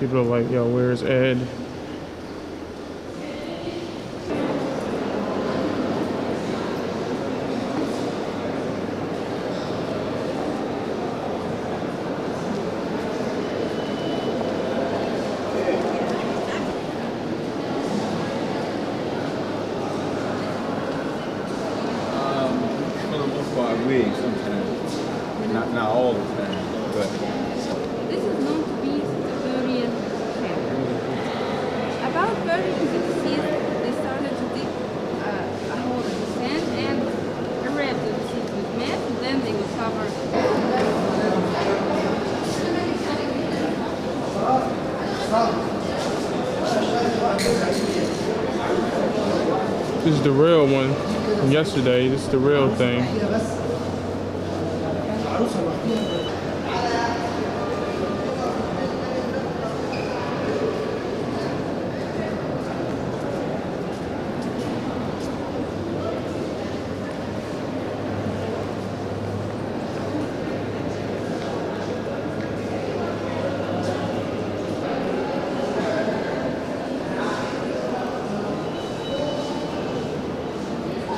People are like, yo, where's Ed? For the most part, sometimes. Not all the time, but. This is known to be Silurian chamber. About 30 to 60 years, they started to dig a hole in the sand and erect the seed with meth, and then they would cover. This is the real one from yesterday. This is the real thing.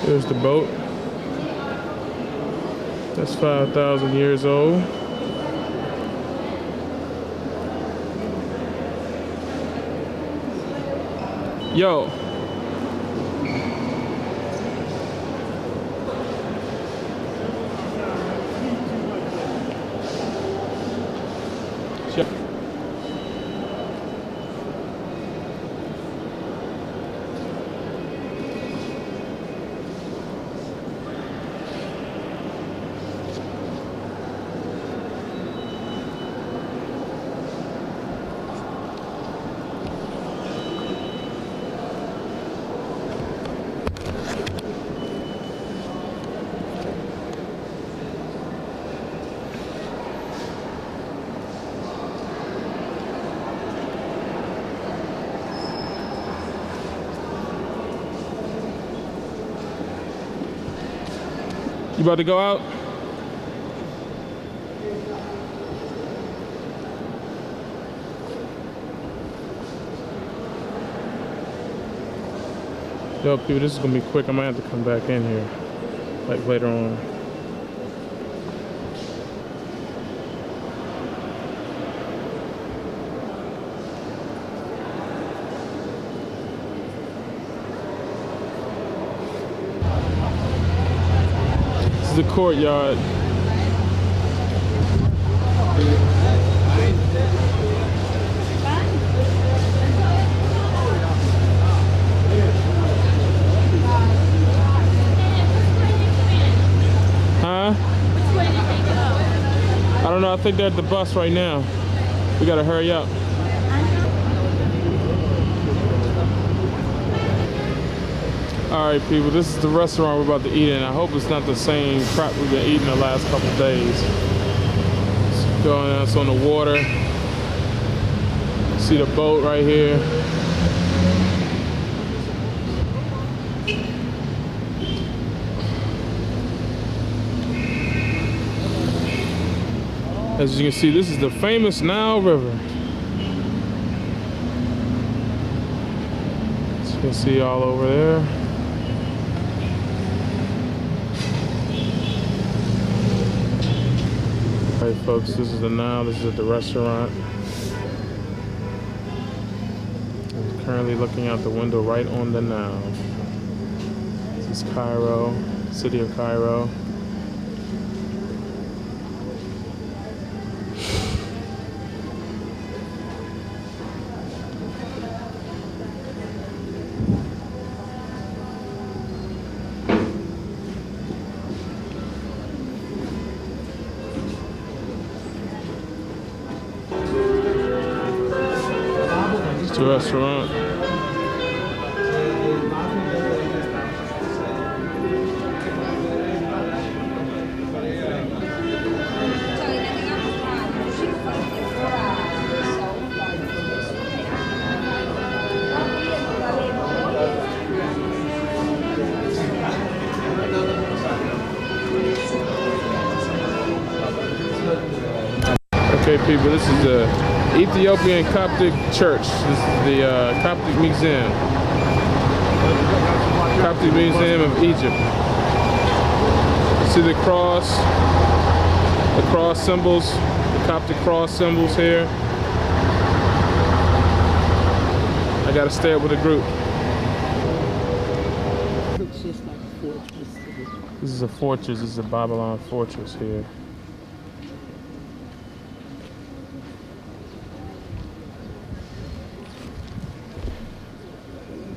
There's the boat. That's 5,000 years old. Yo. You about to go out? Yo, people, this is gonna be quick. I might have to come back in here, like later on. This is the courtyard. Huh? I don't know. I think they're at the bus right now. We gotta hurry up. Alright people, this is the restaurant we're about to eat in. I hope it's not the same crap we've been eating the last couple of days. It's going on, it's on the water. See the boat right here. As you can see, this is the famous Nile River. As you can see all over there. Alright folks, this is the Nile, this is at the restaurant. I'm currently looking out the window right on the Nile. This is Cairo, city of Cairo. It's a restaurant. Okay, people, this is the Ethiopian Coptic Church. This is the Coptic Museum. Coptic Museum of Egypt. See the cross symbols, the Coptic cross symbols here. I gotta stay up with the group. Looks just like a fortress. This is a fortress, this is a Babylon fortress here.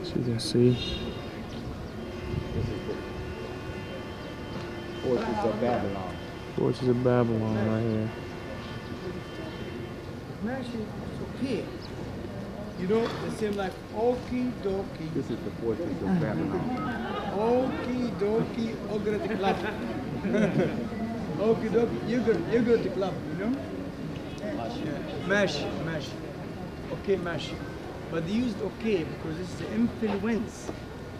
As you can see. Fortress of Babylon. Fortress of Babylon right here. Okay. You know, the same like okie dokie. This is the fortress of Babylon. Okie dokie, ogre the club. Okie dokie, you go to the club, you know? Mash. Okay, mash. But they used okay because it's the influence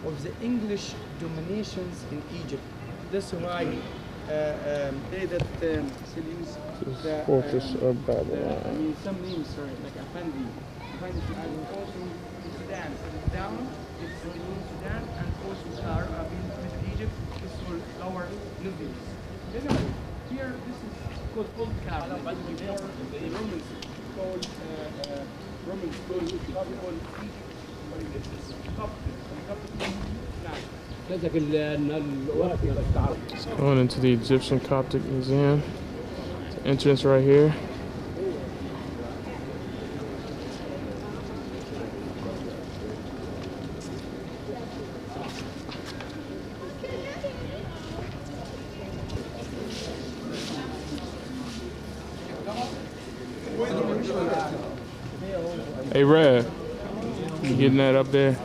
of the English dominations in Egypt. That's why they that still use the Fortress of Babylon. I mean, some names, sorry, like Afendi. Afendi is also in Sudan. So it's down, it's in Sudan, and also in Middle Egypt, it's called Lower Nubia. Anyway, here this is called Old Cairo. The Romans called Egypt, but this is Coptic. It's going into the Egyptian Coptic Museum. It's the entrance right here. Hey, Red, you getting that up there?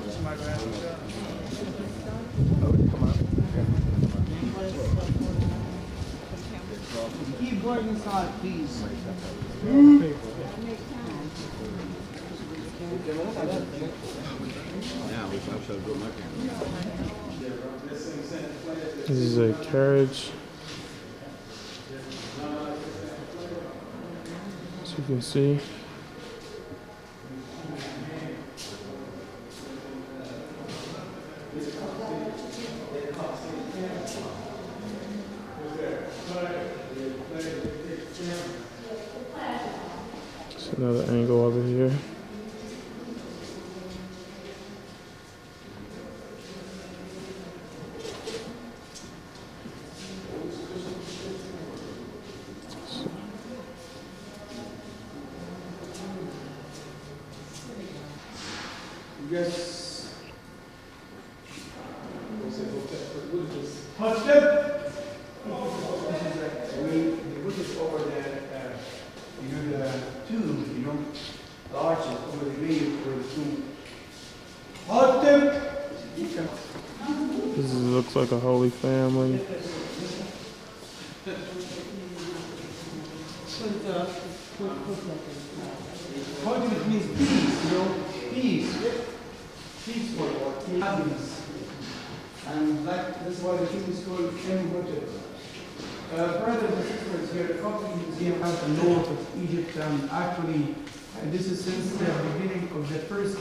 Keep going inside, please. This is a carriage. As you can see. Just another angle over here. Yes. Hot step. We put it over the, the tomb, the arches over the grave for the tomb. Hot step. This looks like a holy family. Hot means peace, peace. Peaceful or happiness. And that's why the tomb is called Imhotep. Brothers and sisters, here the Coptic Museum has the north of Egypt, and actually this is since the beginning of the first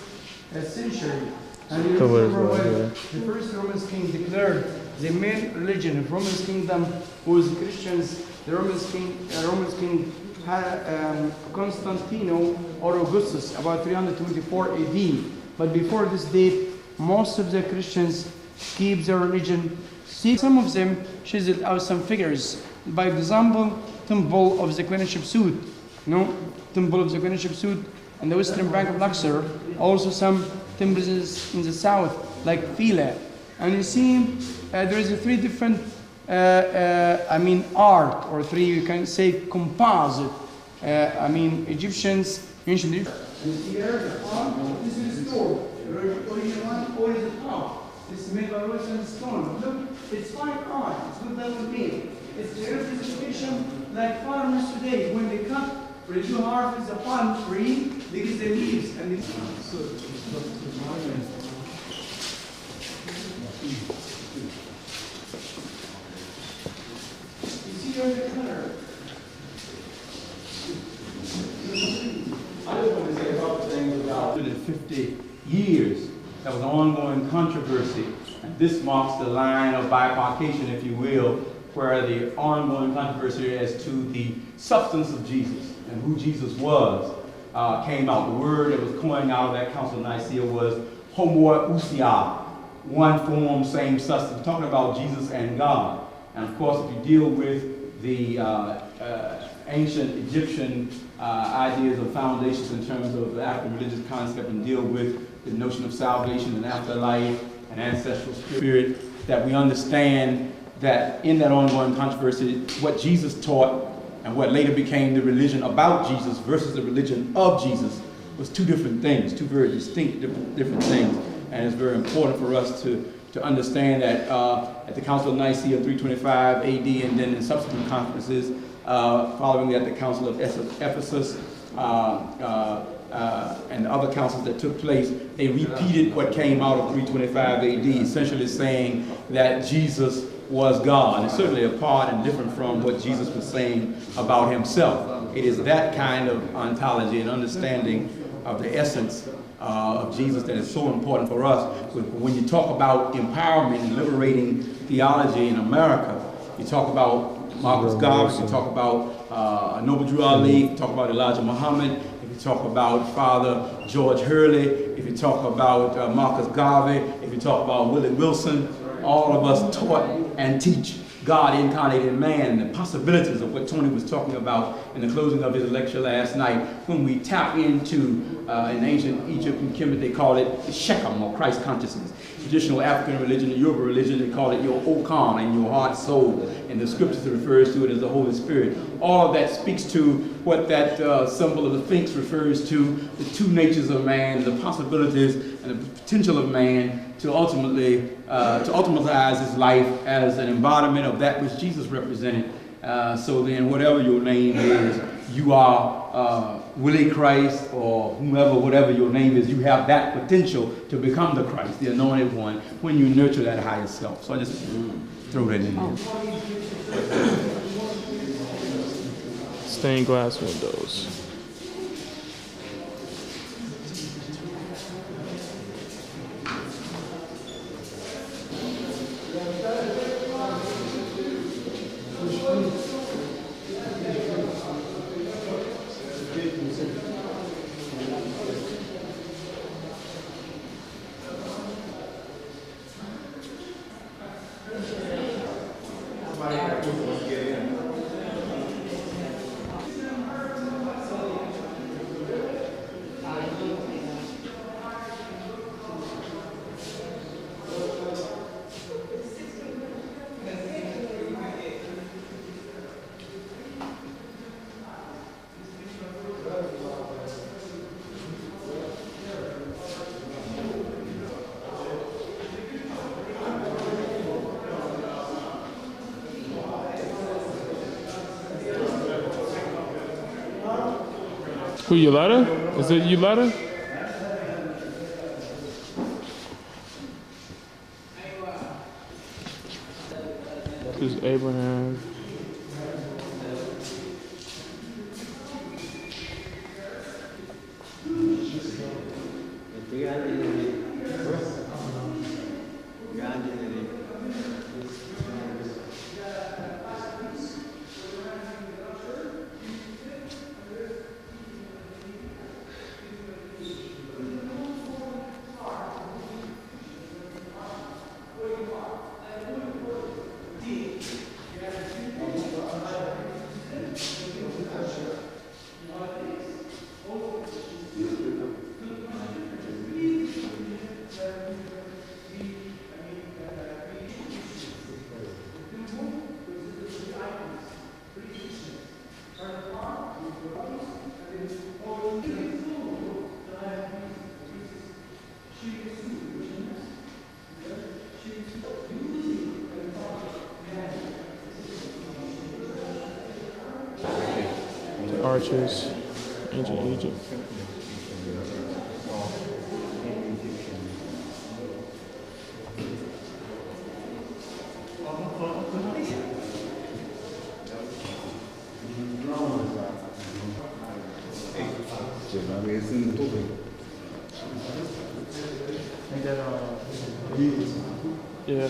century. And you remember when the first Roman king declared the main religion of Roman kingdom was Christians. The Roman king Constantino or Augustus about 324 AD. But before this date, most of the Christians keep their religion. See, some of them chiseled out some figures. By example, Temple of the Queen Hatshepsut, Temple of the Queen Hatshepsut on the western bank of Luxor. Also some temples in the south, like Philae. And you see, there is three different, art, or three, you can say, composite. Egyptians, ancient Egypt. Here, this is the stone. The original one, or is it top? It's made by Western stone. Look, it's fine art. It's what that would mean. It's the representation like farmers today. When they cut or they do harvest the palm tree, they get the leaves and they. You see here the color. 150 years. That was an ongoing controversy. And this marks the line of bifurcation, if you will, where the ongoing controversy as to the substance of Jesus and who Jesus was came out. The word that was coined out of that Council of Nicaea was homoousia, one form, same substance, talking about Jesus and God. And of course, if you deal with the ancient Egyptian ideas of foundations in terms of the African religious concept and deal with the notion of salvation and afterlife and ancestral spirit, that we understand that in that ongoing controversy, what Jesus taught and what later became the religion about Jesus versus the religion of Jesus was two different things, two very distinct different things. And it's very important for us to understand that at the Council of Nicaea 325 AD and then in subsequent conferences following that, the Council of Ephesus and the other councils that took place, they repeated what came out of 325 AD, essentially saying that Jesus was God, and certainly apart and different from what Jesus was saying about himself. It is that kind of ontology and understanding of the essence of Jesus that is so important for us. When you talk about empowerment and liberating theology in America, you talk about Marcus Garvey, you talk about Noble Drew Ali, you talk about Elijah Muhammad, if you talk about Father George Hurley, if you talk about Marcus Garvey, if you talk about Willie Wilson, all of us taught and teach God incarnated in man, and the possibilities of what Tony was talking about in the closing of his lecture last night. When we tap into, in ancient Egypt and Kemet, they call it Shechem, or Christ consciousness. Traditional African religion, the Yoruba religion, they call it your Okan and your heart, soul. And the scriptures refers to it as the Holy Spirit. All of that speaks to what that symbol of the Sphinx refers to, the two natures of man, the possibilities and the potential of man to ultimately to ultimatize his life as an embodiment of that which Jesus represented. So then whatever your name is, you are Willie Christ or whomever, whatever your name is, you have that potential to become the Christ, the anointed one, when you nurture that higher self. So I just throw that in there. Stained glass windows. Who, Yoletta? Is it Yoletta? This is Abraham. Arches, ancient Egypt. Think that Yeah.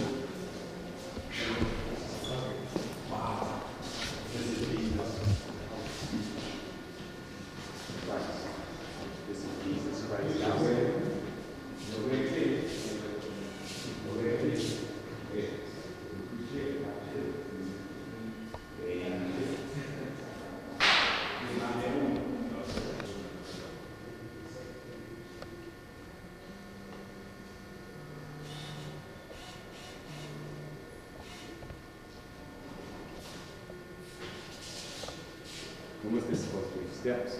And what's this supposed to be? Steps?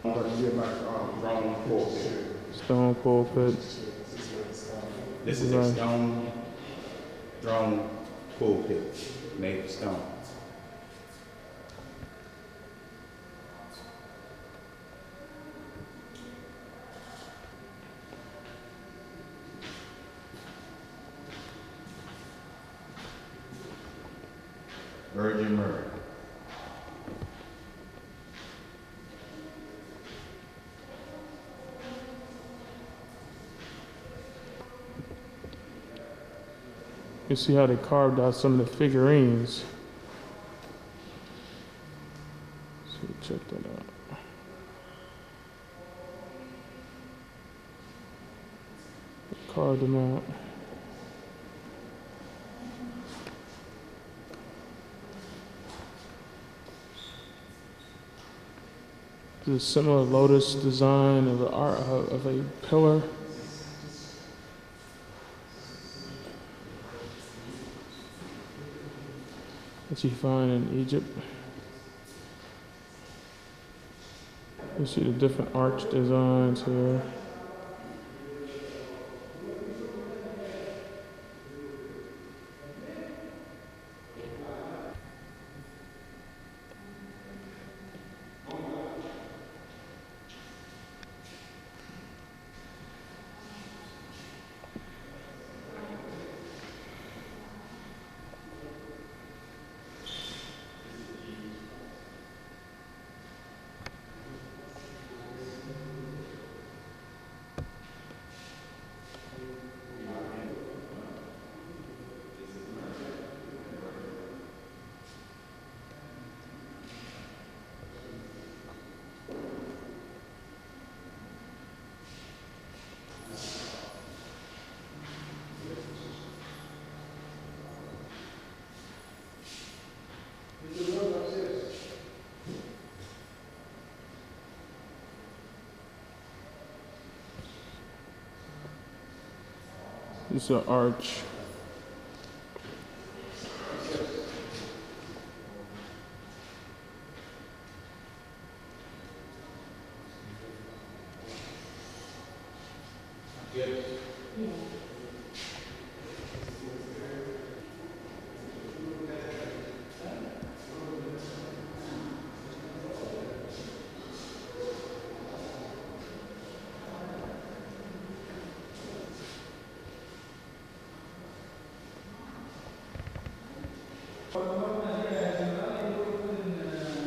Drawn pulpit. Stone pulpit. This is a stone drawn pulpit made of stone. Virgin myrrh. You see how they carved out some of the figurines. So check that out. They carved them out. The similar lotus design of a pillar. That you find in Egypt. You see the different arch designs here. It's an arch.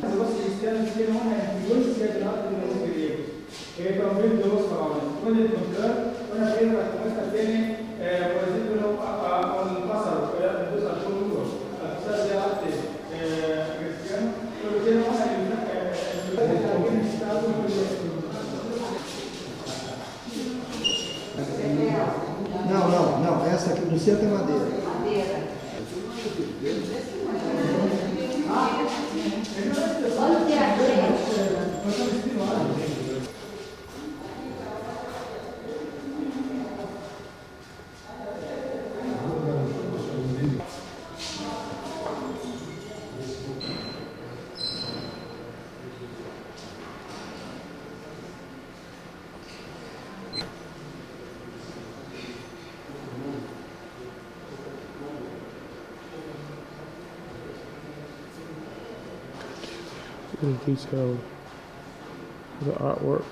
Los cristianos tienen una influencia grande de los griegos, que también de los faraones. Pueden encontrar una piedra como esta tiene, por ejemplo, un pájaro, entonces al futuro, a pesar de arte cristiano, pero tiene una influencia también estado Não, essa aqui no centro é madeira. The detail of the artwork.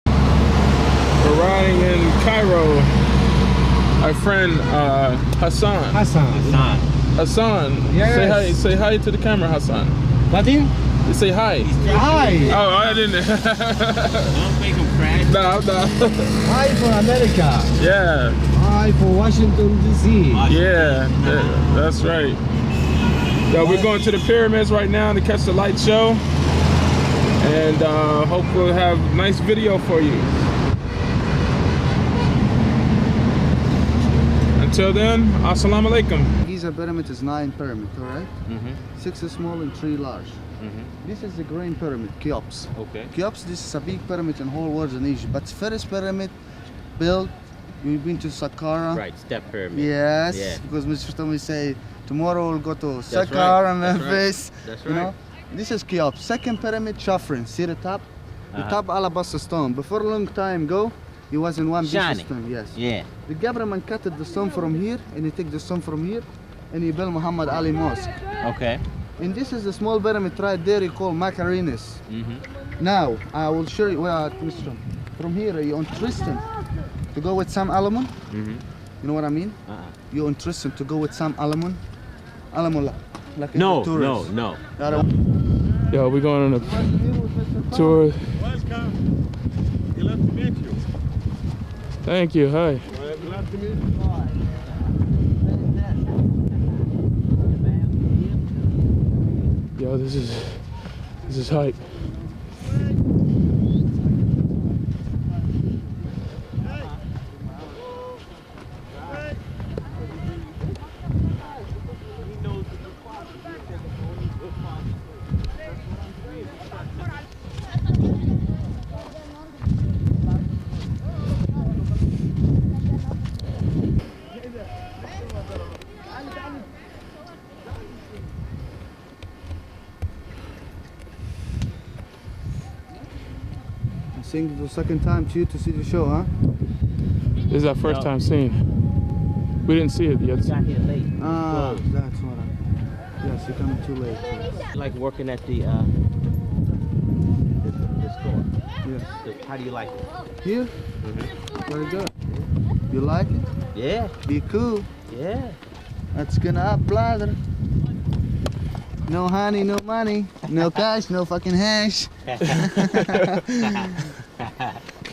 We're riding in Cairo. Our friend Hassan. Hassan. Yes. Say hi to the camera, Hassan. Latin? You say hi. Hi. Oh, I didn't. Don't make them crash. No. Hi for America. Yeah. Hi for Washington, D.C. Yeah, that's right. Yeah, we're going to the pyramids right now to catch the light show, and hope we'll have a nice video for you. Until then, assalamu alaikum. Giza pyramid is 9 pyramids, alright? 6 is small and 3 large. This is the Grand Pyramid, Cheops. Okay. Cheops, this is a big pyramid in whole world in Egypt. But first pyramid built, we've been to Saqqara. Right, step pyramid. Yes, Yeah. because Mr. Tommy say tomorrow we'll go to That's Saqqara, right, that's Memphis. That's You know? This is Cheops. Second pyramid, Chafrin. See the top? The top alabaster stone. Before a long time ago, it was in one piece of Shining. stone. Yes. Yeah. The government cut the stone from here, and he take the stone from here, and he built Muhammad Ali Mosque. Okay. And this is the small pyramid right there, you call Macarinus. Now, I will show you where Tristan. From here, you on Tristan to go with some almond. You know what I mean? You on Tristan to go with some almond. Almond, like No, a tourist. no. Yo, we're going on a tour. Welcome. Glad to meet you. Thank you. Hi. Glad to meet you. Yo, this is hype. I think the second time to you to see the show, huh? This is our first time seeing. We didn't see it yet. Got here late. Ah, that's what I... Yes, you're coming too late. Like working at the store. Yes. How do you like it? Here? Very good. You like it? Yeah. Be cool. Yeah. That's gonna up, brother. No honey, no money, no cash, no fucking hash.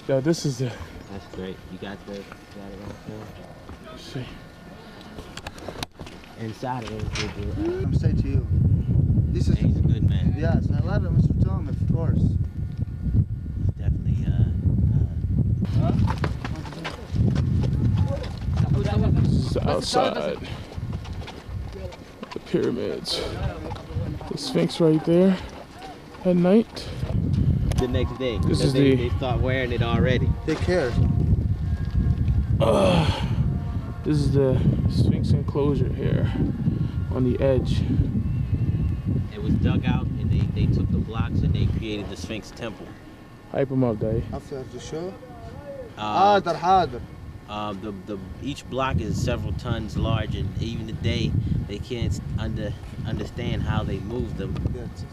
Yo, this is the. That's great. You got it right there. Let's see. Inside of it, I'm saying to you, this is. he's a good man. Yes, I love it, Mr. Tom, of course. Definitely. This is outside the pyramids. The Sphinx right there at night. The next day. This because is they start wearing it already. Take care. This is the Sphinx enclosure here on the edge. It was dug out and they took the blocks and they created the Sphinx temple. Hype them up, Dave. After the show? Uh, Harder. Each block is several tons large, and even today they can't understand how they moved them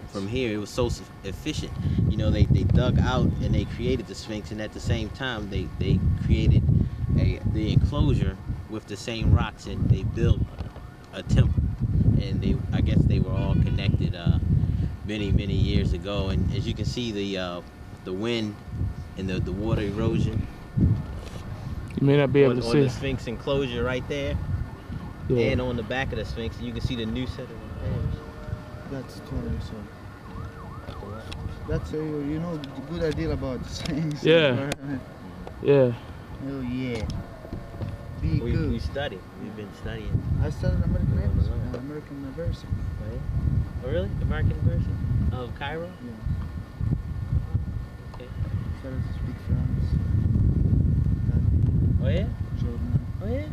from here. It was so efficient. You know, they dug out and they created the Sphinx, and at the same time they created the enclosure with the same rocks, and they built a temple. And I guess they were all connected many years ago. And as you can see, the wind and the water erosion. You may not be able to On see the it. Sphinx enclosure right there, Yeah. and on the back of the Sphinx, you can see the new set of edge. That's 20 so. That's you know good idea about things. Yeah. Yeah. Oh yeah. Be We good. study. We've been studying. I studied American University. American University. Right? Oh, really? American University of Cairo? Yeah. Okay. Started to speak France. Oh yeah? Jordan. Oh yeah?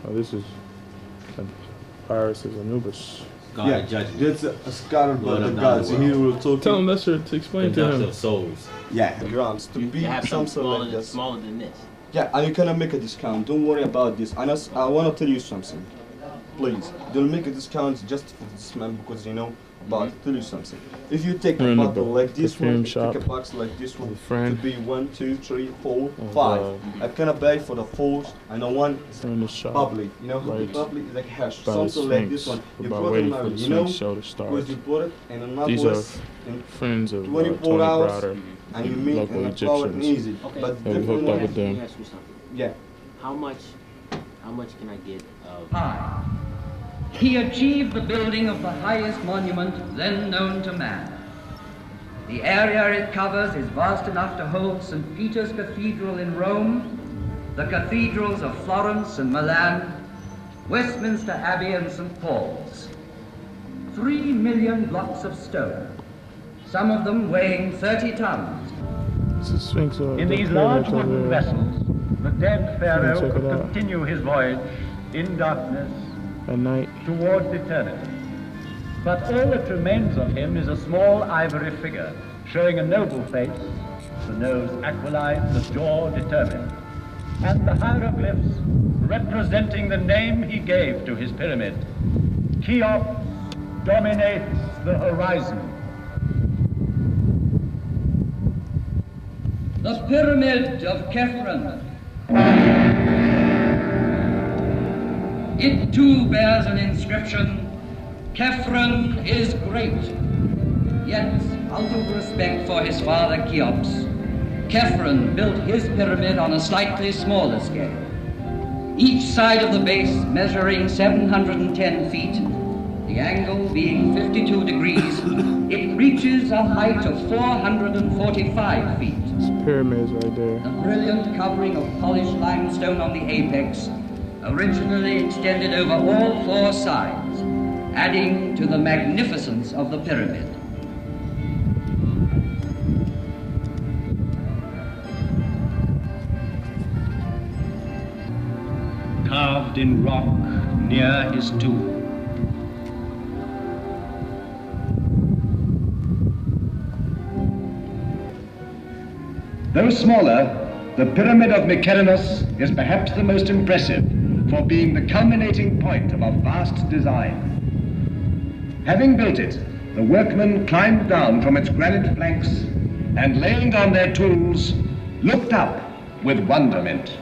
Oh, this is Pirates of Anubis God of judgment. That's scattered by Lord the of gods. Underworld. He will talk. Tell him that's your to explain to Conductor him. of souls. Yeah, grants to You be have something something like this. smaller than this. Yeah, and you cannot make a discount. Don't worry about this. And I want to tell you something. Please, don't make a discount just for this man because you know. But I'll tell you something. If you take We're a in the bottle like this perfume one, shop take a box like this one, with a friend. to be 1, 2, 3, 4, And, 5. I cannot buy for the 4s and the one We're in the shop. public. You know, Right. public is like hash. By the Something like this Sphinx. one. You About brought waiting it for now, the you know, Sphinx show to start. because you brought it in another These are place in friends of 24 Tony hours Browder, and you meet local and power and Egyptians. easy. Okay. But Yeah, we different hooked up one. with them. Let me ask you something. Yeah. How much can I get of High. He achieved the building of the highest monument then known to man. The area it covers is vast enough to hold St. Peter's Cathedral in Rome, the cathedrals of Florence and Milan, Westminster Abbey and St. Paul's. 3 million blocks of stone, some of them weighing 30 tons. It's the Sphinx. In these large wooden vessels, the dead pharaoh check could it out. continue his voyage in darkness At night. towards eternity. But all that remains of him is a small ivory figure, showing a noble face, the nose aquiline, the jaw determined, and the hieroglyphs representing the name he gave to his pyramid. Cheops dominates the horizon. The Pyramid of Khephren. It too bears an inscription, Khephren is great. Yet, out of respect for his father Cheops, Khephren built his pyramid on a slightly smaller scale. Each side of the base measuring 710 feet, the angle being 52 degrees, it reaches a height of 445 feet. It's pyramids right there. The brilliant covering of polished limestone on the apex originally extended over all 4 sides, adding to the magnificence of the pyramid. Carved in rock near his tomb. Though smaller, the Pyramid of Mykerinus is perhaps the most impressive for being the culminating point of a vast design. Having built it, the workmen climbed down from its granite flanks and laying down their tools, looked up with wonderment.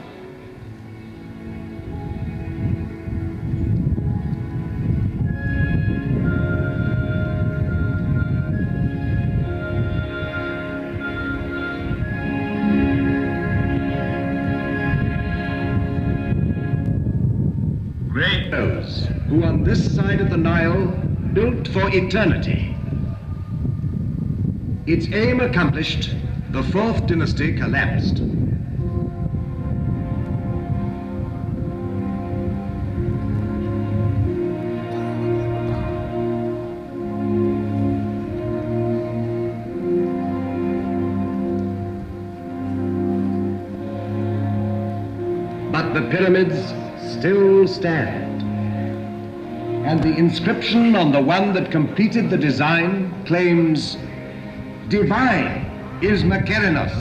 Great those who on this side of the Nile built for eternity. Its aim accomplished, the 4th dynasty collapsed. But the pyramids still stand. And the inscription on the one that completed the design claims, "Divine is Mykerinus."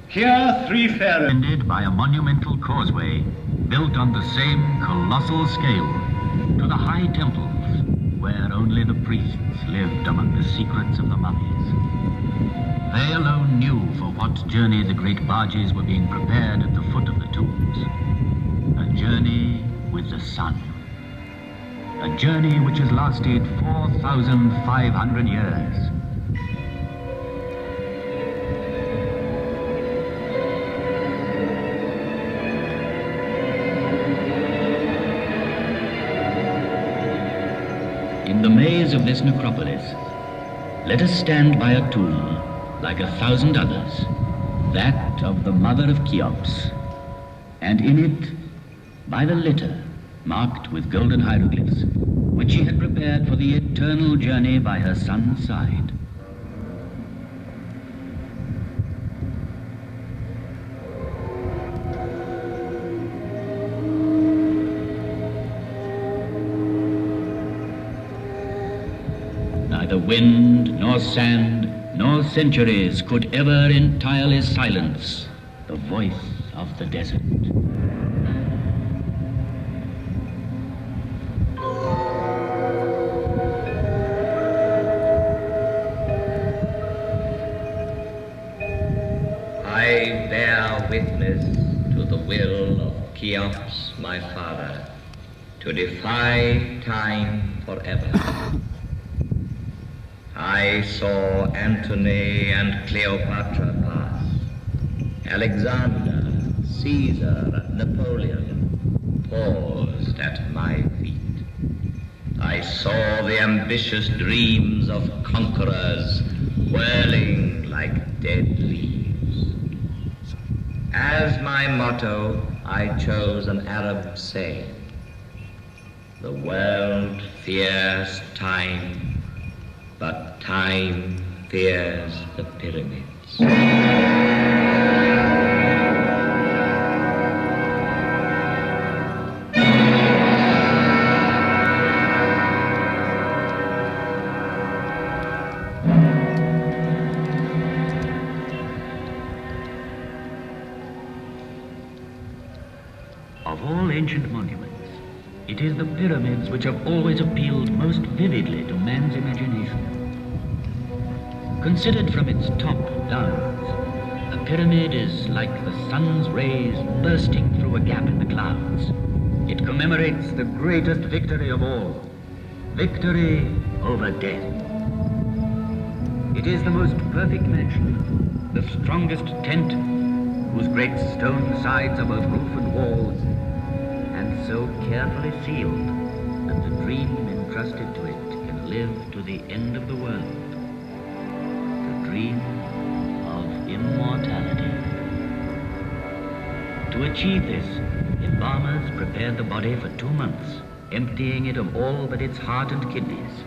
Here, 3 pharaohs. Ended by a monumental causeway built on the same colossal scale to the high temples where only the priests lived among the secrets of the mummies. They alone knew for what journey the great barges were being prepared at the foot of the tombs. A journey with the sun. A journey which has lasted 4,500 years. in the maze of this necropolis, let us stand by a tomb like 1,000 others, that of the mother of Cheops, and in it, by the litter marked with golden hieroglyphs, which she had prepared for the eternal journey by her son's side. Neither wind, nor sand, nor centuries could ever entirely silence the voice of the desert. I bear witness to the will of Cheops, my father, to defy time forever. I saw Antony and Cleopatra pass, Alexander, Caesar, and Napoleon paused at my feet. I saw the ambitious dreams of conquerors whirling like dead leaves. As my motto, I chose an Arab saying: the world fears time, but time fears the pyramids. Of all ancient monuments, it is the pyramids which have always appealed most vividly to man's imagination. Considered from its top downwards, a pyramid is like the sun's rays bursting through a gap in the clouds. It commemorates the greatest victory of all, victory over death. It is the most perfect mansion, the strongest tent, whose great stone sides are both roof and wall, and so carefully sealed that the dream entrusted to it can live to the end of the world. The dream of immortality. To achieve this, embalmers prepared the body for 2 months, emptying it of all but its heart and kidneys.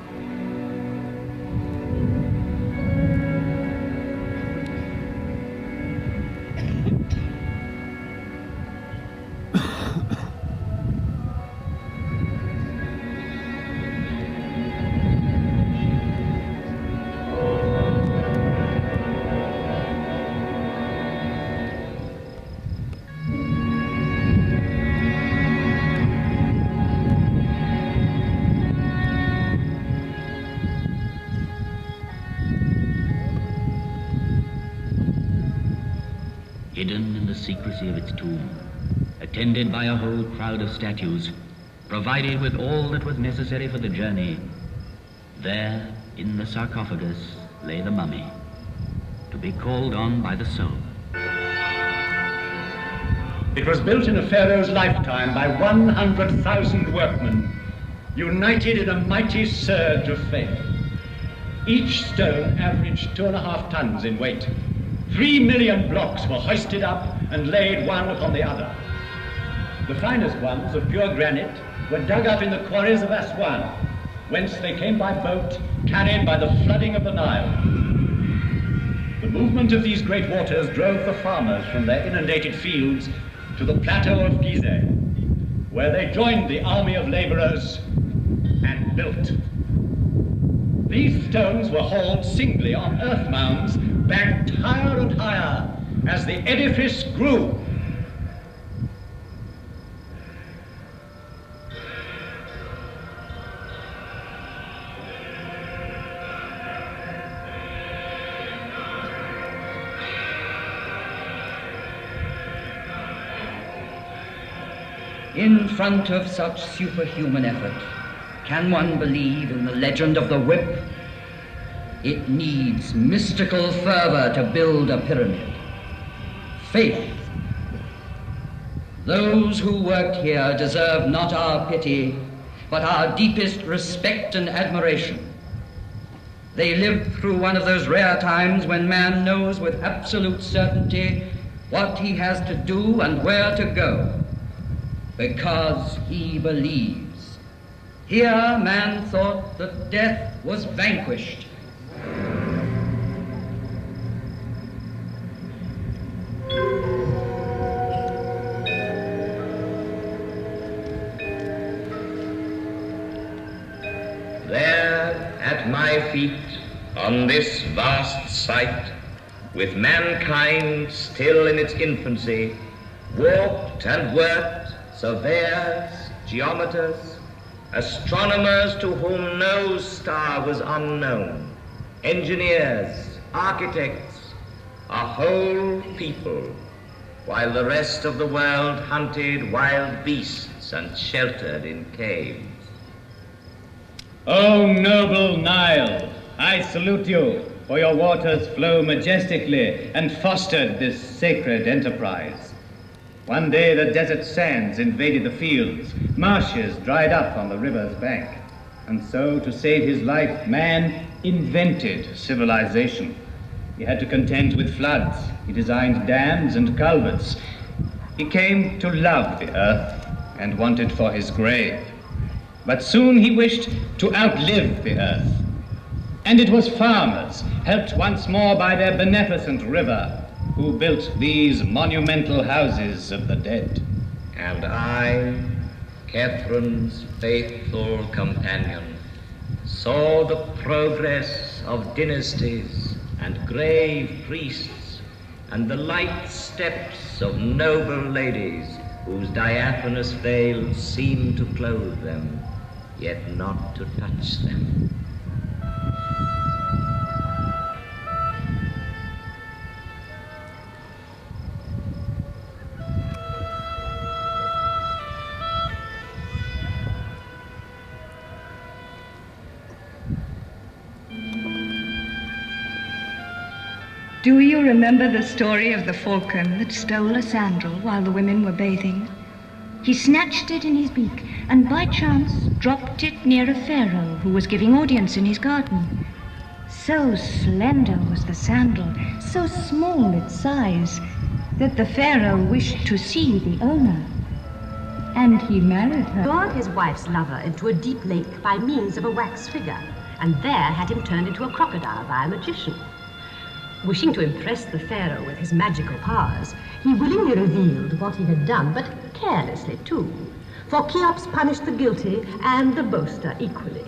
Hidden in the secrecy of its tomb, attended by a whole crowd of statues, provided with all that was necessary for the journey, there in the sarcophagus lay the mummy, to be called on by the soul. It was built in a pharaoh's lifetime by 100,000 workmen, united in a mighty surge of faith. Each stone averaged 2.5 tons in weight. 3 million blocks were hoisted up and laid one upon the other. The finest ones of pure granite were dug up in the quarries of Aswan, whence they came by boat, carried by the flooding of the Nile. The movement of these great waters drove the farmers from their inundated fields to the plateau of Gizeh, where they joined the army of laborers and built. These stones were hauled singly on earth mounds, banked higher and higher as the edifice grew. In front of such superhuman effort, can one believe in the legend of the whip? It needs mystical fervor to build a pyramid. Faith. Those who worked here deserve not our pity, but our deepest respect and admiration. They lived through one of those rare times when man knows with absolute certainty what he has to do and where to go, because he believes. Here man thought that death was vanquished. There at my feet, on this vast site, with mankind still in its infancy, walked and worked surveyors, geometers, astronomers to whom no star was unknown, engineers, architects, a whole people, while the rest of the world hunted wild beasts and sheltered in caves. O noble Nile, I salute you, for your waters flow majestically and fostered this sacred enterprise. One day the desert sands invaded the fields, marshes dried up on the river's bank, and so to save his life, man invented civilization. He had to contend with floods, he designed dams and culverts. He came to love the earth and wanted for his grave. But soon he wished to outlive the earth. And it was farmers, helped once more by their beneficent river, who built these monumental houses of the dead. And I, Catherine's faithful companion, saw the progress of dynasties and grave priests, and the light steps of noble ladies whose diaphanous veils seemed to clothe them, yet not to touch them. Do you remember the story of the falcon that stole a sandal while the women were bathing? He snatched it in his beak and by chance dropped it near a pharaoh who was giving audience in his garden. So slender was the sandal, so small its size, that the pharaoh wished to see the owner. And he married her. Lured his wife's lover into a deep lake by means of a wax figure, and there had him turned into a crocodile by a magician. Wishing to impress the pharaoh with his magical powers, he willingly revealed what he had done, but carelessly too, for Cheops punished the guilty and the boaster equally.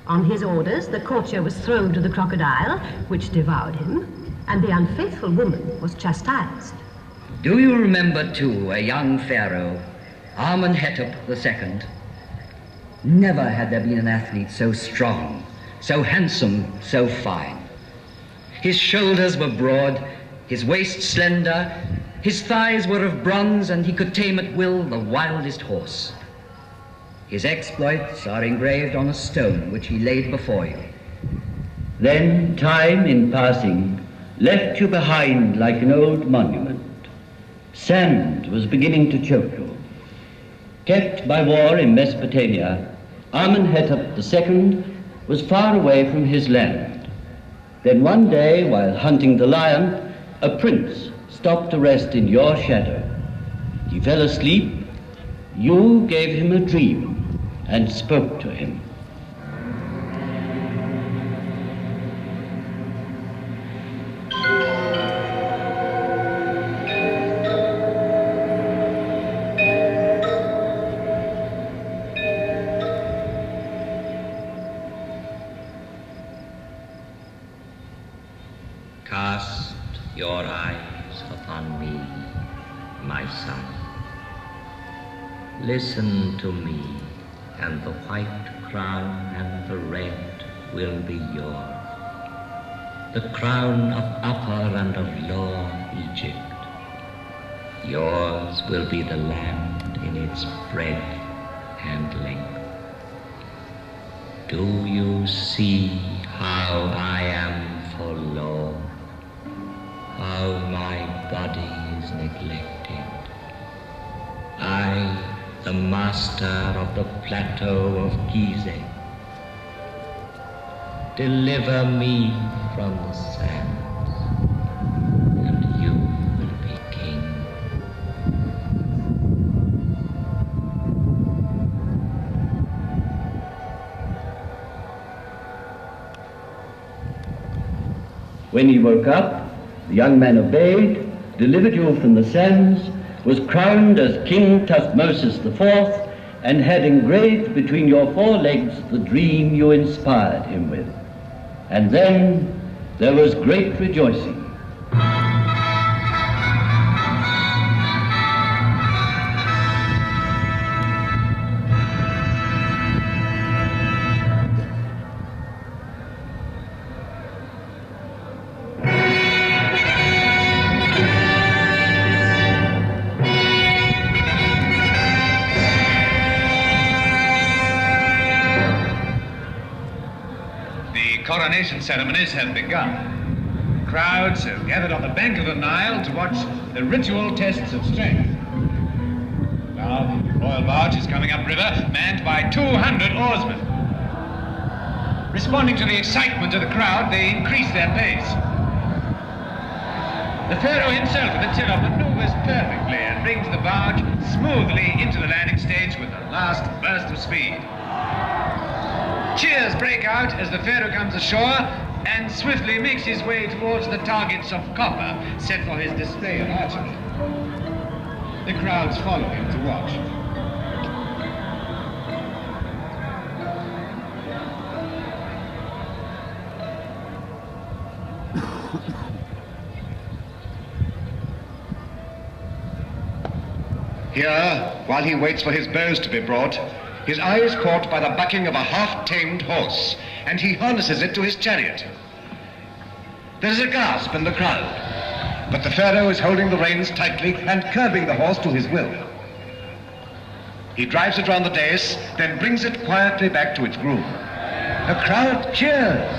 On his orders, the courtier was thrown to the crocodile, which devoured him, and the unfaithful woman was chastised. Do you remember, too, a young pharaoh, Amenhotep II? Never had there been an athlete so strong, so handsome, so fine. His shoulders were broad, his waist slender, his thighs were of bronze, and he could tame at will the wildest horse. His exploits are engraved on a stone which he laid before you. Then time in passing left you behind like an old monument. Sand was beginning to choke you. Kept by war in Mesopotamia, Amenhotep II was far away from his land. Then one day, while hunting the lion, a prince stopped to rest in your shadow. He fell asleep. You gave him a dream and spoke to him. Cast your eyes upon me, my son. Listen to me, and the white crown and the red will be yours. The crown of Upper and of Lower Egypt. Yours will be the land in its breadth and length. Do you see how I am forlorn? How my body is neglected. I, the master of the plateau of Gizeh. Deliver me from the sands, and you will be king. When he woke up, the young man obeyed, delivered you from the sands, was crowned as King Thutmose IV, and had engraved between your forelegs the dream you inspired him with. And then there was great rejoicing. Coronation ceremonies have begun. Crowds have gathered on the bank of the Nile to watch the ritual tests of strength. Now the royal barge is coming upriver, manned by 200 oarsmen. Responding to the excitement of the crowd, they increase their pace. The pharaoh himself at the tiller maneuvers perfectly and brings the barge smoothly into the landing stage with a last burst of speed. Cheers break out as the pharaoh comes ashore and swiftly makes his way towards the targets of copper set for his display of archery. The crowds follow him to watch. Here, while he waits for his bows to be brought, his eye is caught by the bucking of a half-tamed horse, and he harnesses it to his chariot. There is a gasp in the crowd, but the pharaoh is holding the reins tightly and curbing the horse to his will. He drives it round the dais, then brings it quietly back to its groom. The crowd cheers.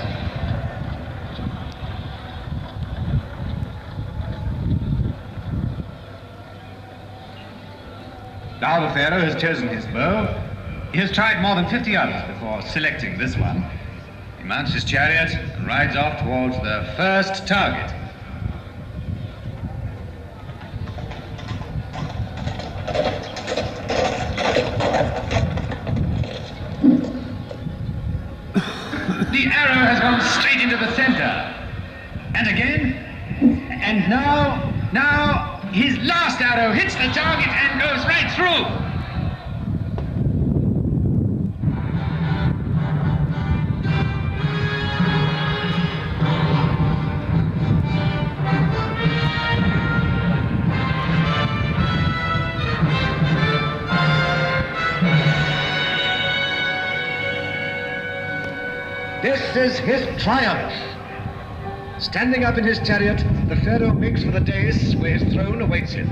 Now the pharaoh has chosen his bow. He has tried more than 50 others before selecting this one. He mounts his chariot and rides off towards the first target. The arrow has gone straight into the center. And again. And now his last arrow hits the target and goes right through. This is his triumph. Standing up in his chariot, the pharaoh makes for the dais where his throne awaits him.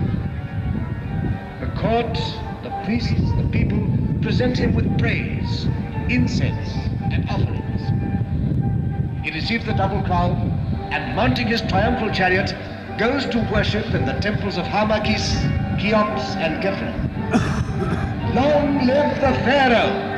The court, the priests, the people present him with praise, incense, and offerings. He receives the double crown and, mounting his triumphal chariot, goes to worship in the temples of Harmachis, Cheops, and Khephren. Long live the pharaoh!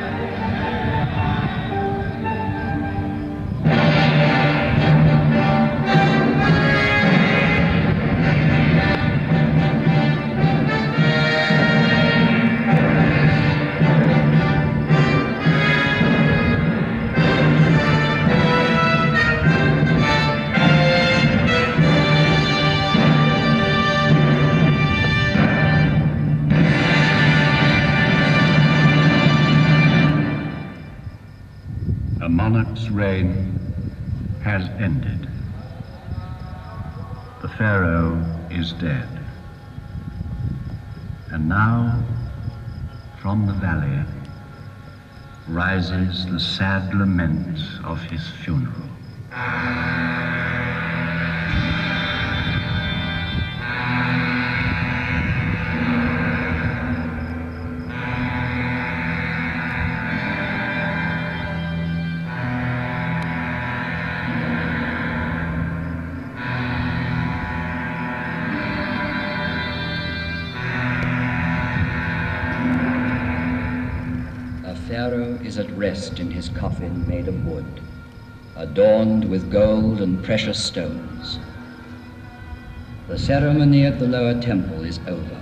The monarch's reign has ended. The pharaoh is dead. And now, from the valley, rises the sad lament of his funeral. pharaoh is at rest in his coffin made of wood, adorned with gold and precious stones. The ceremony at the lower temple is over,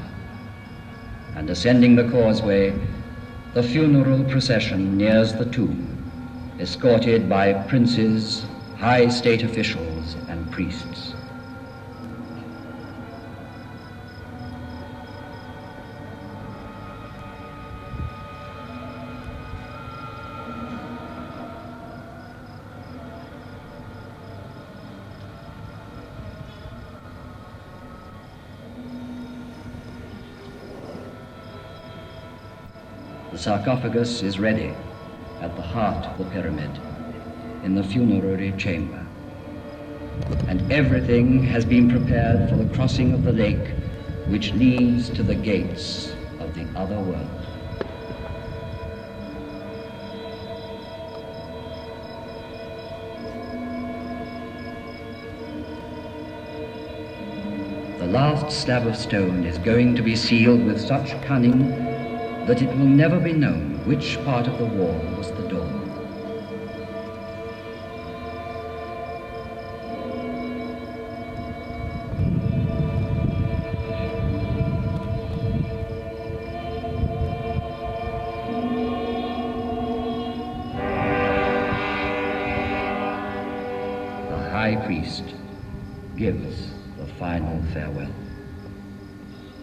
and ascending the causeway, the funeral procession nears the tomb, escorted by princes, high state officials, and priests. The sarcophagus is ready at the heart of the pyramid, in the funerary chamber. And everything has been prepared for the crossing of the lake, which leads to the gates of the other world. The last slab of stone is going to be sealed with such cunning that it will never be known which part of the wall was the door. The high priest gives the final farewell.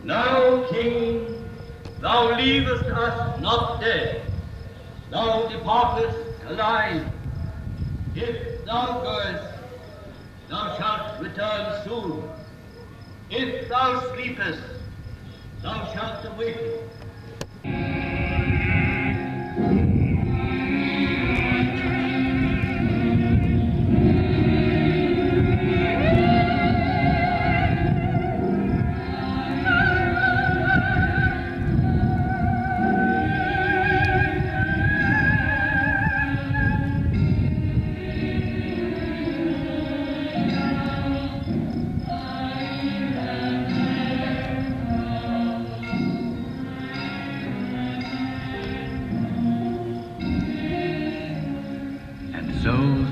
Now, King, thou leavest us not dead, thou departest alive. If thou goest, thou shalt return soon. If thou sleepest, thou shalt awaken.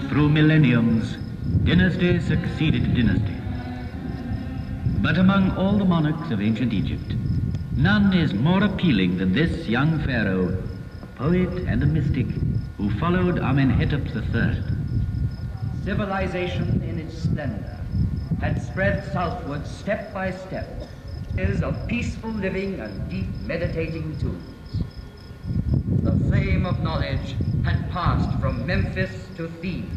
Through millenniums, dynasty succeeded dynasty. But among all the monarchs of ancient Egypt, none is more appealing than this young pharaoh, a poet and a mystic, who followed Amenhotep III. Civilization in its splendor had spread southward step by step, years of peaceful living and deep meditating tools. The fame of knowledge had passed from Memphis to Thebes.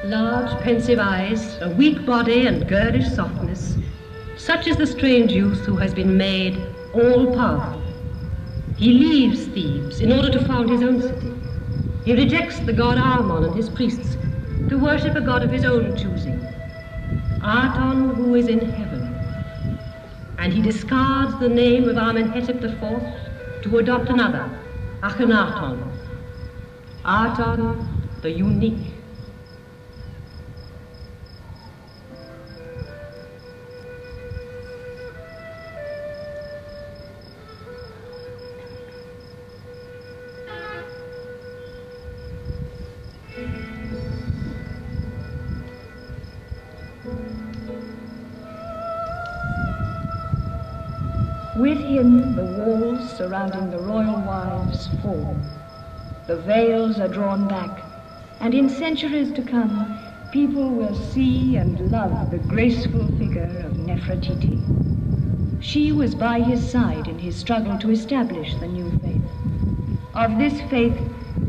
Large, pensive eyes, a weak body and girlish softness, such is the strange youth who has been made all-powerful. He leaves Thebes in order to found his own city. He rejects the god Amon and his priests to worship a god of his own choosing, Aton, who is in heaven. And he discards the name of Amenhotep IV to adopt another, Akhenaton. Aton, the unique. With him, the walls surrounding the royal wives fall. The veils are drawn back, and in centuries to come, people will see and love the graceful figure of Nefertiti. She was by his side in his struggle to establish the new faith. Of this faith,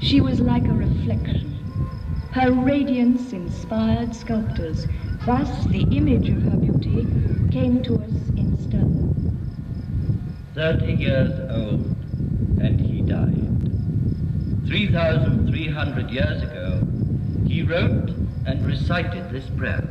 she was like a reflection. Her radiance inspired sculptors. Thus, the image of her beauty came to us in stone. 30 years old, and he died. 3,300 years ago, he wrote and recited this prayer.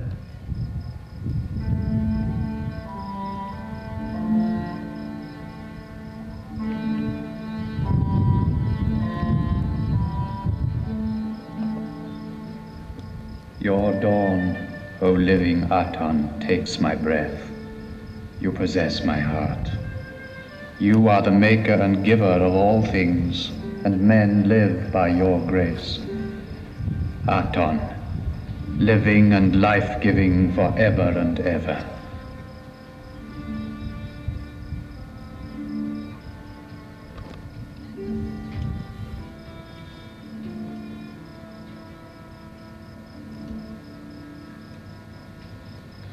Your dawn, O living Aton, takes my breath. You possess my heart. You are the maker and giver of all things, and men live by your grace. Aton, living and life-giving forever and ever.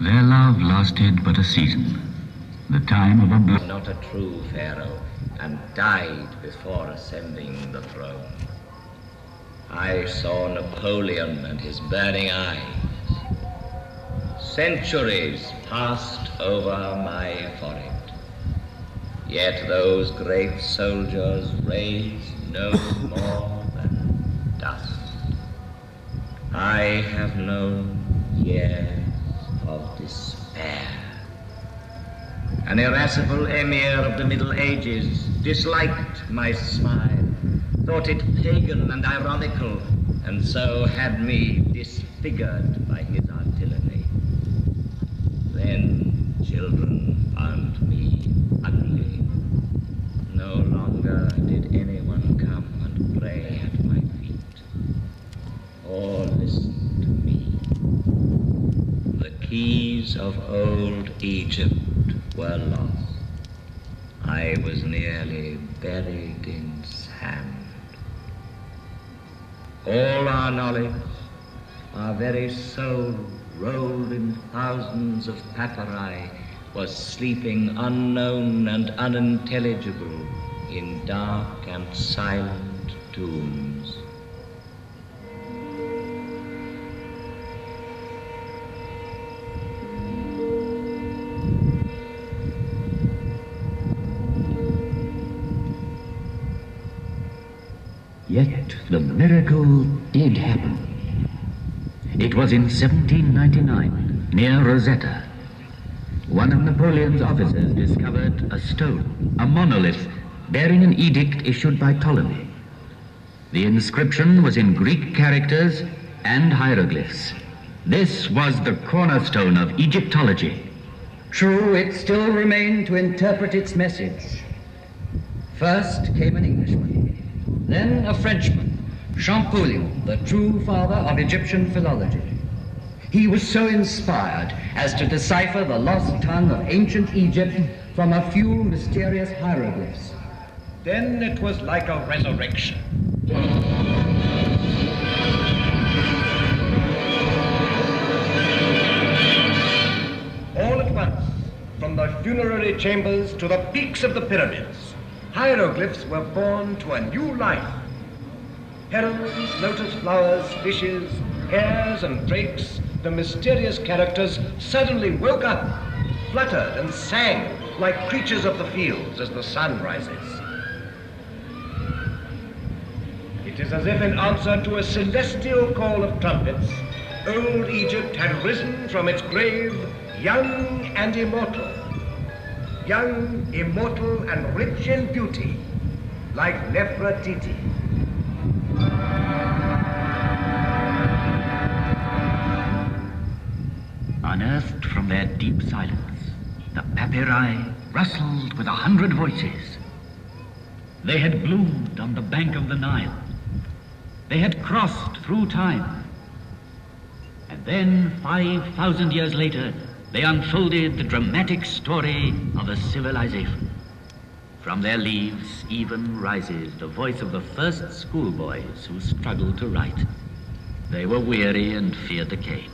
Their love lasted but a season, the time of a Not a true pharaoh, and died before ascending the throne. I saw Napoleon and his burning eyes. Centuries passed over my forehead, yet those great soldiers raised no more than dust. I have known years of despair. An irascible emir of the Middle Ages disliked my smile, thought it pagan and ironical, and so had me disfigured by his artillery. Then children found me ugly. No longer did anyone come and pray at my feet, or listen to me. The keys of old Egypt were lost. I was nearly buried in sand. All our knowledge, our very soul, rolled in thousands of papyri, was sleeping unknown and unintelligible in dark and silent tombs. Yet the miracle did happen. It was in 1799, near Rosetta. One of Napoleon's officers discovered a stone, a monolith, bearing an edict issued by Ptolemy. The inscription was in Greek characters and hieroglyphs. This was the cornerstone of Egyptology. True, it still remained to interpret its message. First came an Englishman, then a Frenchman, Champollion, the true father of Egyptian philology. He was so inspired as to decipher the lost tongue of ancient Egypt from a few mysterious hieroglyphs. Then it was like a resurrection. All at once, from the funerary chambers to the peaks of the pyramids, hieroglyphs were born to a new life. Herons, lotus flowers, fishes, hares and drakes, the mysterious characters suddenly woke up, fluttered and sang like creatures of the fields as the sun rises. It is as if in answer to a celestial call of trumpets, old Egypt had risen from its grave young and immortal. Young, immortal, and rich in beauty, like Nefertiti. Unearthed from their deep silence, the papyri rustled with 100 voices. They had bloomed on the bank of the Nile. They had crossed through time. And then, 5,000 years later, they unfolded the dramatic story of a civilization. From their leaves even rises the voice of the first schoolboys who struggled to write. They were weary and feared the cane.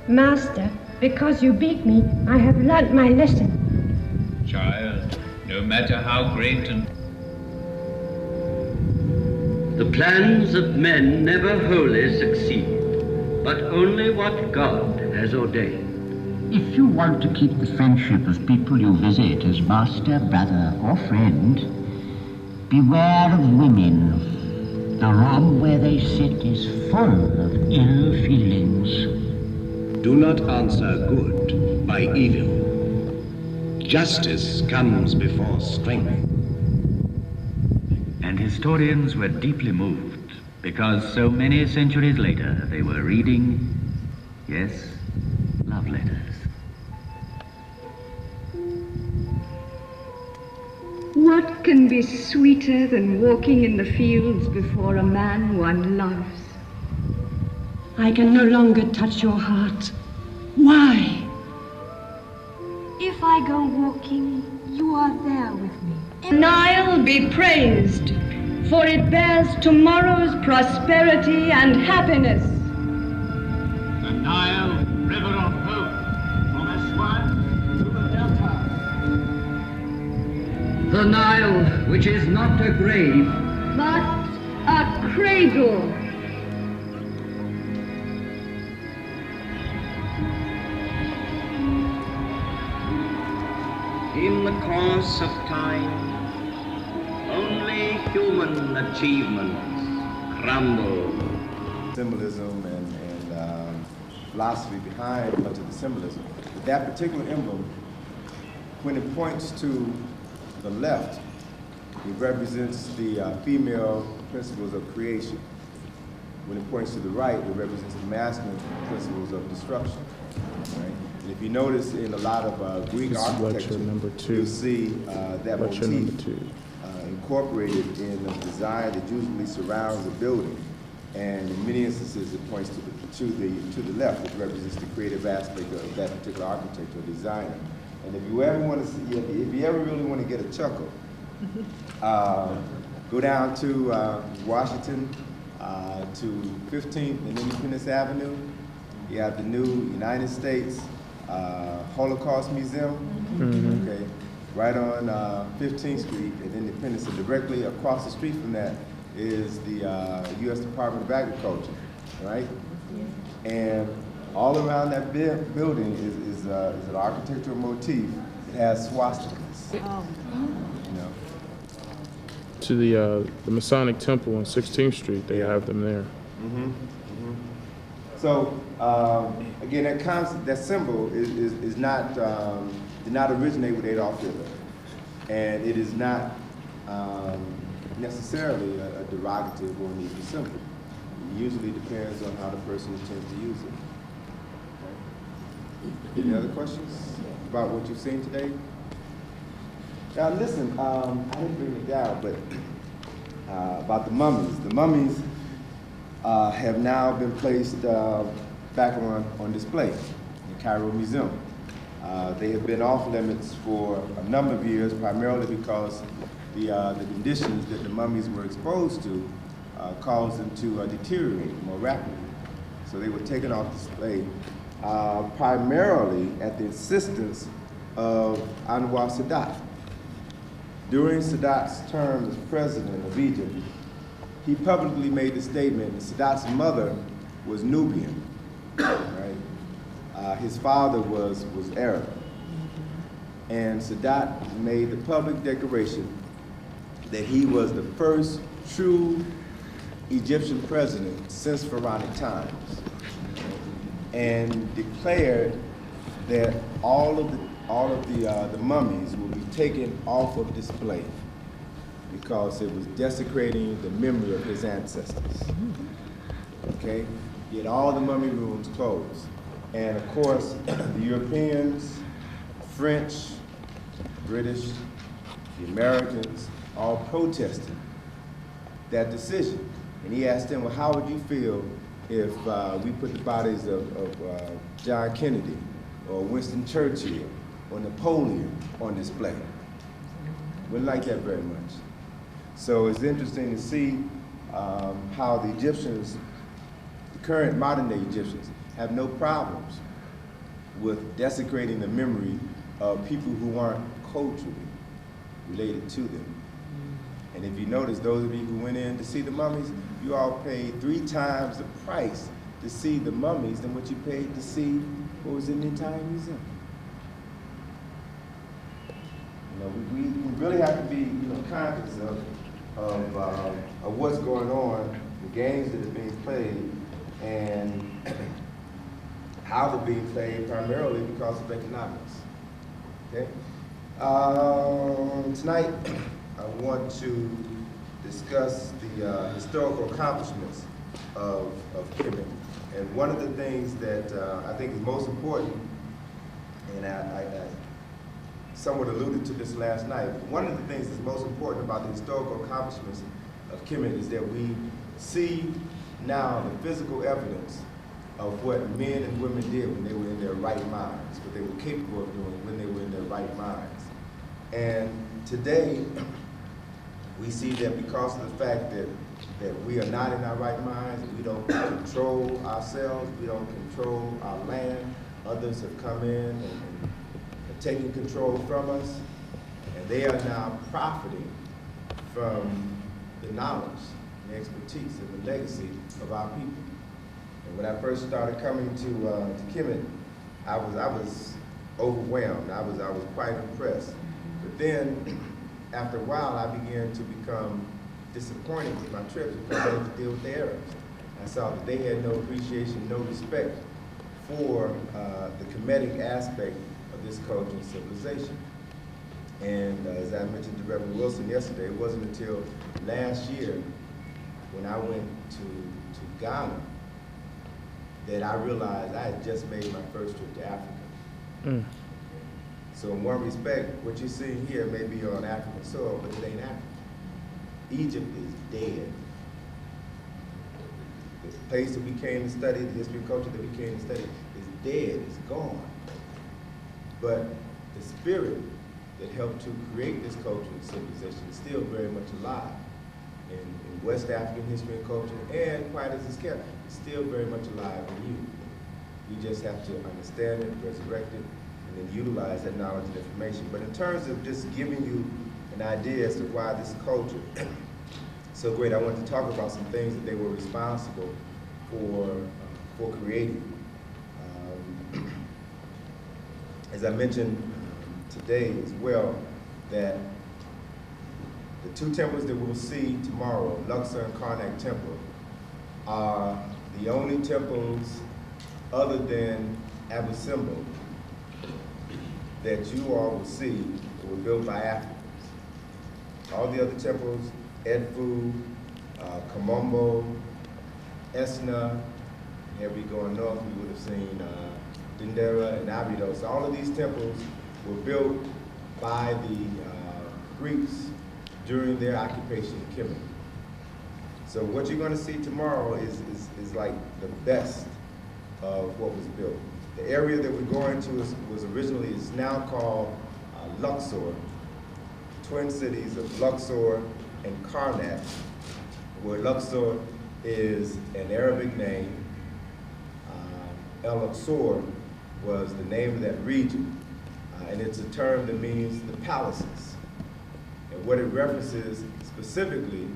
Master, because you beat me, I have learnt my lesson. Child, no matter how great and... The plans of men never wholly succeed, but only what God has ordained. If you want to keep the friendship of people you visit as master, brother, or friend, beware of women. The room where they sit is full of ill feelings. Do not answer good by evil. Justice comes before strength. And historians were deeply moved because so many centuries later they were reading, yes, love letters. What can be sweeter than walking in the fields before a man one loves? I can no longer touch your heart. Why? If I go walking, you are there with me. The Nile be praised, for it bears tomorrow's prosperity and happiness. The Nile, river of hope, from Aswan to the Delta. The Nile, which is not a grave, But a cradle. In the course of time, only human achievements crumble. Symbolism and philosophy behind much of the symbolism. But that particular emblem, when it points to the left, it represents the female principles of creation. When it points to the right, it represents the masculine principles of destruction. Right? And if you notice in a lot of Greek architecture, you'll see that motif incorporated in the design that usually surrounds a building. And in many instances, it points to the left, which represents the creative aspect of that particular architect or designer. And if you ever want to see, if you ever really want to get a chuckle, go down to Washington, to 15th and Independence Avenue. You have the new United States Holocaust Museum, okay, right on 15th Street at Independence, and directly across the street from that is the U.S. Department of Agriculture, right? And all around that building is an architectural motif. It has swastikas. You know. To the Masonic Temple on 16th Street, they have them there. So again, that symbol is not did not originate with Adolf Hitler, and it is not necessarily a derogative or an evil symbol. It usually depends on how the person intends to use it. Okay. Any other questions about what you've seen today? Now listen, I didn't bring it down, but about the mummies. The mummies have now been placed back on display in Cairo Museum. They have been off limits for a number of years, primarily because the conditions that the mummies were exposed to caused them to deteriorate more rapidly. So they were taken off display primarily at the insistence of Anwar Sadat. During Sadat's term as president of Egypt, he publicly made the statement that Sadat's mother was Nubian, right? His father was Arab. And Sadat made the public declaration that he was the first true Egyptian president since pharaonic times, and declared that all of the mummies will be taken off of display because it was desecrating the memory of his ancestors. Okay? He had all the mummy rooms closed. And of course, the Europeans, French, British, the Americans, all protested that decision. And he asked them, well, how would you feel if we put the bodies of John Kennedy or Winston Churchill or Napoleon on display? Wouldn't like that very much. So it's interesting to see how the Egyptians, the current modern day Egyptians, have no problems with desecrating the memory of people who aren't culturally related to them. And if you notice, those of you who went in to see the mummies, you all paid 3 times the price to see the mummies than what you paid to see what was in the entire museum. You know, we really have to be, conscious of what's going on, the games that are being played, and how they're being played primarily because of economics. Okay? Tonight, I want to discuss the historical accomplishments of Kemet. And one of the things that I think is most important, and I somewhat alluded to this last night. One of the things that's most important about the historical accomplishments of Kemet is that we see now the physical evidence of what men and women did when they were in their right minds, what they were capable of doing when they were in their right minds. And today, we see that because of the fact that we are not in our right minds, we don't control ourselves, we don't control our land, others have come in and taken control from us, and they are now profiting from the knowledge, the expertise, and the legacy of our people. And when I first started coming to Kemet, I was overwhelmed. I was quite impressed. But then, after a while, I began to become disappointed with my trips because I had to deal with the Arabs. I saw that they had no appreciation, no respect for the Kemetic aspect of this culture and civilization. And as I mentioned to Reverend Wilson yesterday, it wasn't until last year when I went to Ghana that I realized I had just made my first trip to Africa. So in one respect, what you're seeing here may be on African soil, but it ain't Africa. Egypt is dead. The place that we came to study, the history and culture that we came to study, is dead, it's gone. But the spirit that helped to create this culture and civilization is still very much alive in West African history and culture, and quite as it's kept, it's still very much alive in you. We just have to understand it, resurrect it, and then utilize that knowledge and information. But in terms of just giving you an idea as to why this culture is so great, I want to talk about some things that they were responsible for creating. As I mentioned today as well, that the two temples that we'll see tomorrow, Luxor and Karnak Temple, are the only temples other than Abu Simbel that you all will see that were built by Africans. All the other temples, Edfu, Kamombo, Esna, here we go north, we would have seen Dendera and Abydos. All of these temples were built by the Greeks during their occupation of Kemet. So what you're going to see tomorrow is like the best of what was built. The area that we're going to is now called Luxor, twin cities of Luxor and Karnak, where Luxor is an Arabic name. El-Luxor was the name of that region, and it's a term that means the palaces. And what it references specifically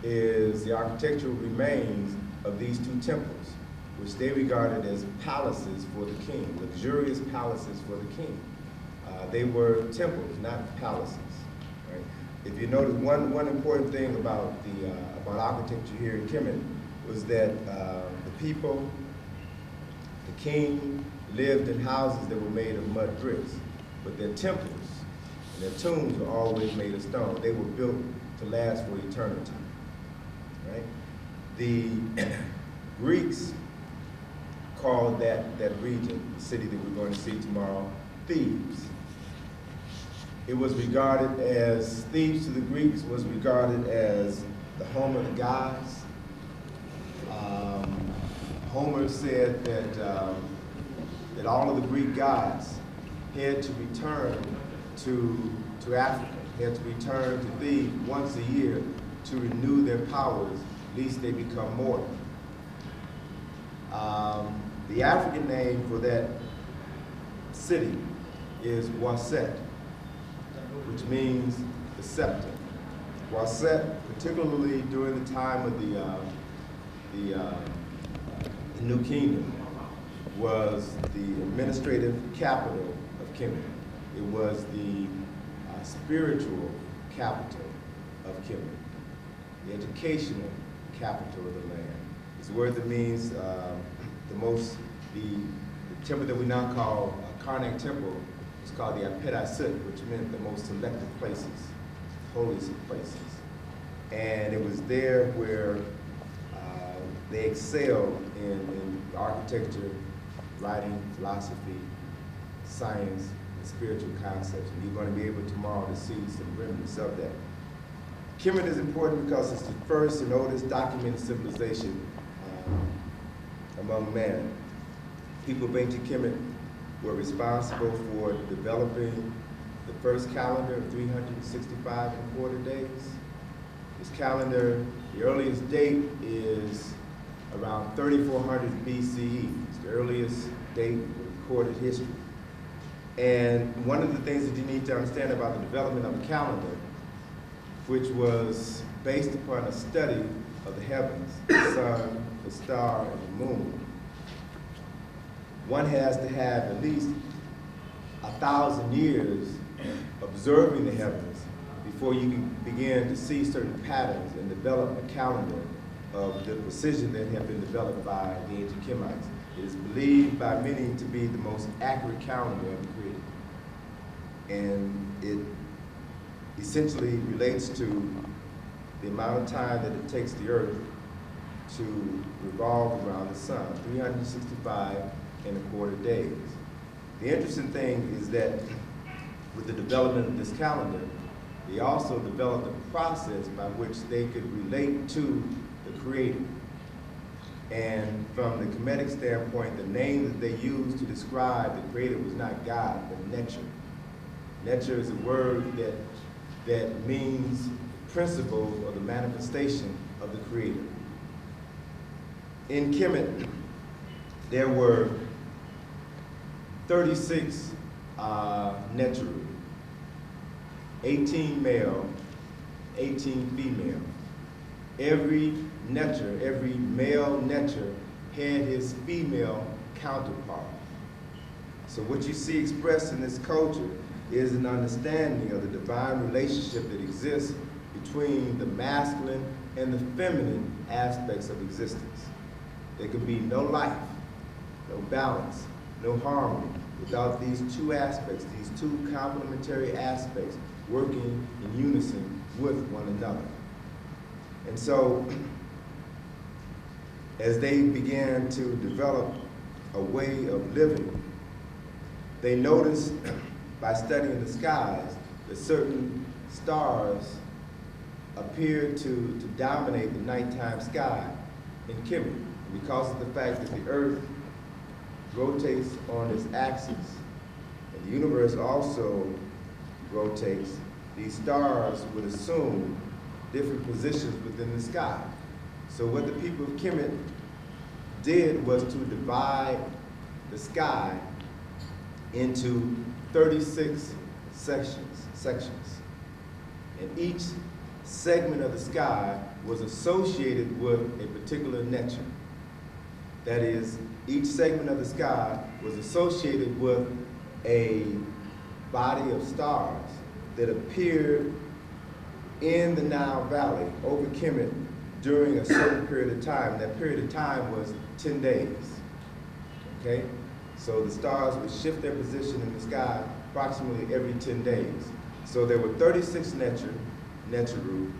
is the architectural remains of these two temples, which they regarded as palaces for the king, luxurious palaces for the king. They were temples, not palaces. Right? If you notice, one important thing about about architecture here in Kemet was that the people, the king, lived in houses that were made of mud bricks, but their temples and their tombs were always made of stone. They were built to last for eternity. Right? The Greeks called that region, the city that we're going to see tomorrow, Thebes. It was regarded as, Thebes to the Greeks was regarded as the home of the gods. Homer said that all of the Greek gods had to return to Africa, had to return to Thebes once a year to renew their powers, lest they become mortal. The African name for that city is Waset, which means the scepter. Waset, particularly during the time of the New Kingdom, was the administrative capital of Kemet. It was the spiritual capital of Kemet, the educational capital of the land. It's a word that means the temple that we now call Karnak Temple was called the Apet Asut, which meant the most selected places, holiest of places. And it was there where they excelled in architecture, writing, philosophy, science, and spiritual concepts. And you're going to be able tomorrow to see some remnants of that. Kemet is important because it's the first and oldest documented civilization among man. People of ancient Kemet were responsible for developing the first calendar of 365 and quarter days. This calendar, the earliest date is around 3400 BCE. It's the earliest date in recorded history. And one of the things that you need to understand about the development of a calendar, which was based upon a study of the heavens, the sun, the star, and the moon, one has to have at least 1,000 years observing the heavens before you can begin to see certain patterns and develop a calendar of the precision that have been developed by the ancient Kemites. It is believed by many to be the most accurate calendar ever created. And it essentially relates to the amount of time that it takes the earth to revolve around the sun, 365 and a quarter days. The interesting thing is that with the development of this calendar, they also developed a process by which they could relate to the Creator. And from the Kemetic standpoint, the name that they used to describe the Creator was not God, but Necher. Necher is a word that means principle or the manifestation of the Creator. In Kemet, there were 36 Necheru, 18 male, 18 female. Every Necher, every male Necher had his female counterpart. So what you see expressed in this culture is an understanding of the divine relationship that exists between the masculine and the feminine aspects of existence. There could be no life, no balance, no harmony without these two aspects, these two complementary aspects working in unison with one another. And so, as they began to develop a way of living, they noticed by studying the skies that certain stars appeared to dominate the nighttime sky in Kemet. Because of the fact that the Earth rotates on its axis, and the universe also rotates, these stars would assume different positions within the sky. So what the people of Kemet did was to divide the sky into 36 sections. And each segment of the sky was associated with a particular Necher. That is, each segment of the sky was associated with a body of stars that appeared in the Nile Valley over Kemet during a certain period of time. That period of time was 10 days, okay? So the stars would shift their position in the sky approximately every 10 days. So there were 36 Necheru.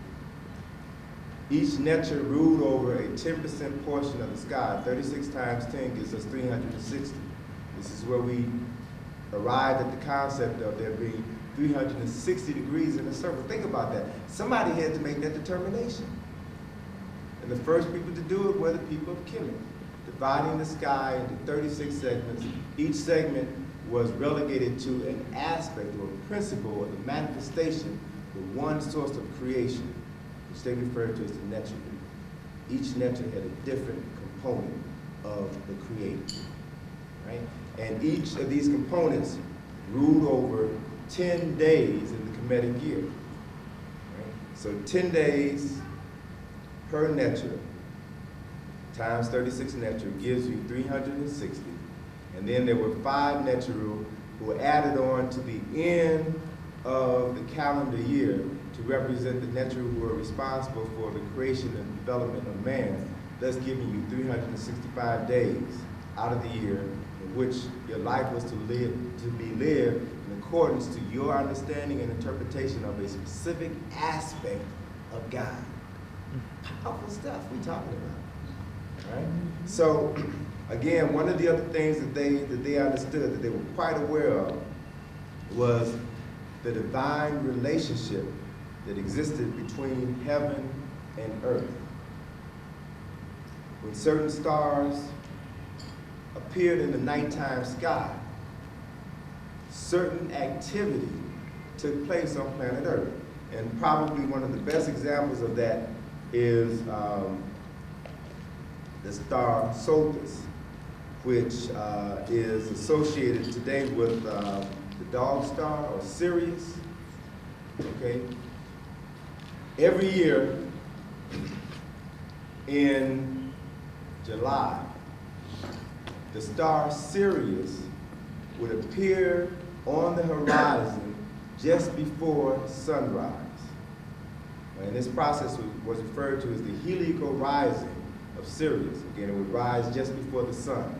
Each Necher ruled over a 10% portion of the sky. 36 times 10 gives us 360. This is where we arrived at the concept of there being 360 degrees in a circle. Think about that. Somebody had to make that determination. And the first people to do it were the people of Kemet, dividing the sky into 36 segments. Each segment was relegated to an aspect or a principle or the manifestation of one source of creation, which they referred to as the Necher. Each Necher had a different component of the Creator, right? And each of these components ruled over 10 days in the Kemetic year, right? So 10 days per Necher times 36 Necher gives you 360. And then there were 5 Necheru who were added on to the end of the calendar year to represent the Necheru who were responsible for the creation and development of man, thus giving you 365 days out of the year in which your life was to be lived in accordance to your understanding and interpretation of a specific aspect of God. Powerful stuff we're talking about, right? So, again, one of the other things that they understood, that they were quite aware of, was the divine relationship that existed between heaven and earth. When certain stars appeared in the nighttime sky, certain activity took place on planet Earth. And probably one of the best examples of that is the star Sothis, which is associated today with the dog star, or Sirius. Okay? Every year in July, the star Sirius would appear on the horizon just before sunrise. And this process was referred to as the heliacal rising of Sirius. Again, it would rise just before the sun.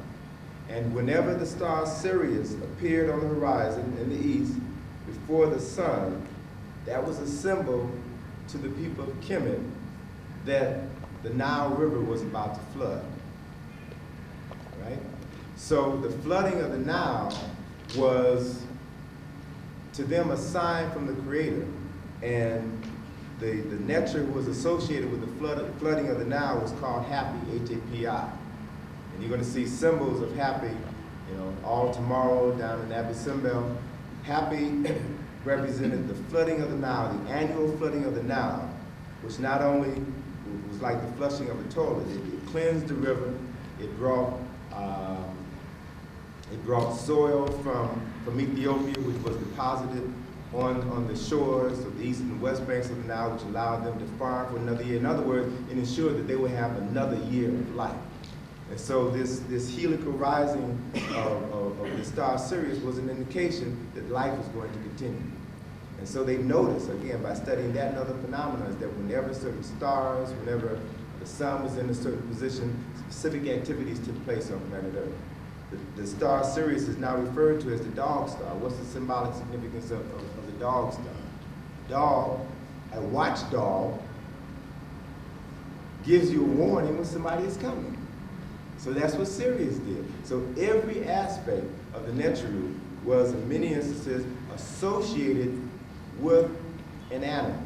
And whenever the star Sirius appeared on the horizon in the east before the sun, that was a symbol to the people of Kemet that the Nile River was about to flood. Right? So the flooding of the Nile was to them a sign from the Creator, and the Neter who was associated with the flooding of the Nile was called Hapi, H-A-P-I. And you're going to see symbols of Hapi, you know, all tomorrow down in Abu Simbel. Hapi represented the flooding of the Nile, the annual flooding of the Nile, which not only was like the flushing of a toilet, it cleansed the river, it brought soil from Ethiopia, which was deposited on the shores of the east and west banks of the Nile, which allowed them to farm for another year. In other words, it ensured that they would have another year of life. And so this heliacal rising of the star Sirius was an indication that life was going to continue. And so they noticed, again, by studying that and other phenomena, is that whenever certain stars, whenever the sun was in a certain position, specific activities took place on planet Earth. The star Sirius is now referred to as the dog star. What's the symbolic significance of the dog star? Dog, a watchdog, gives you a warning when somebody is coming. So that's what Sirius did. So every aspect of the Neteru was, in many instances, associated with an animal.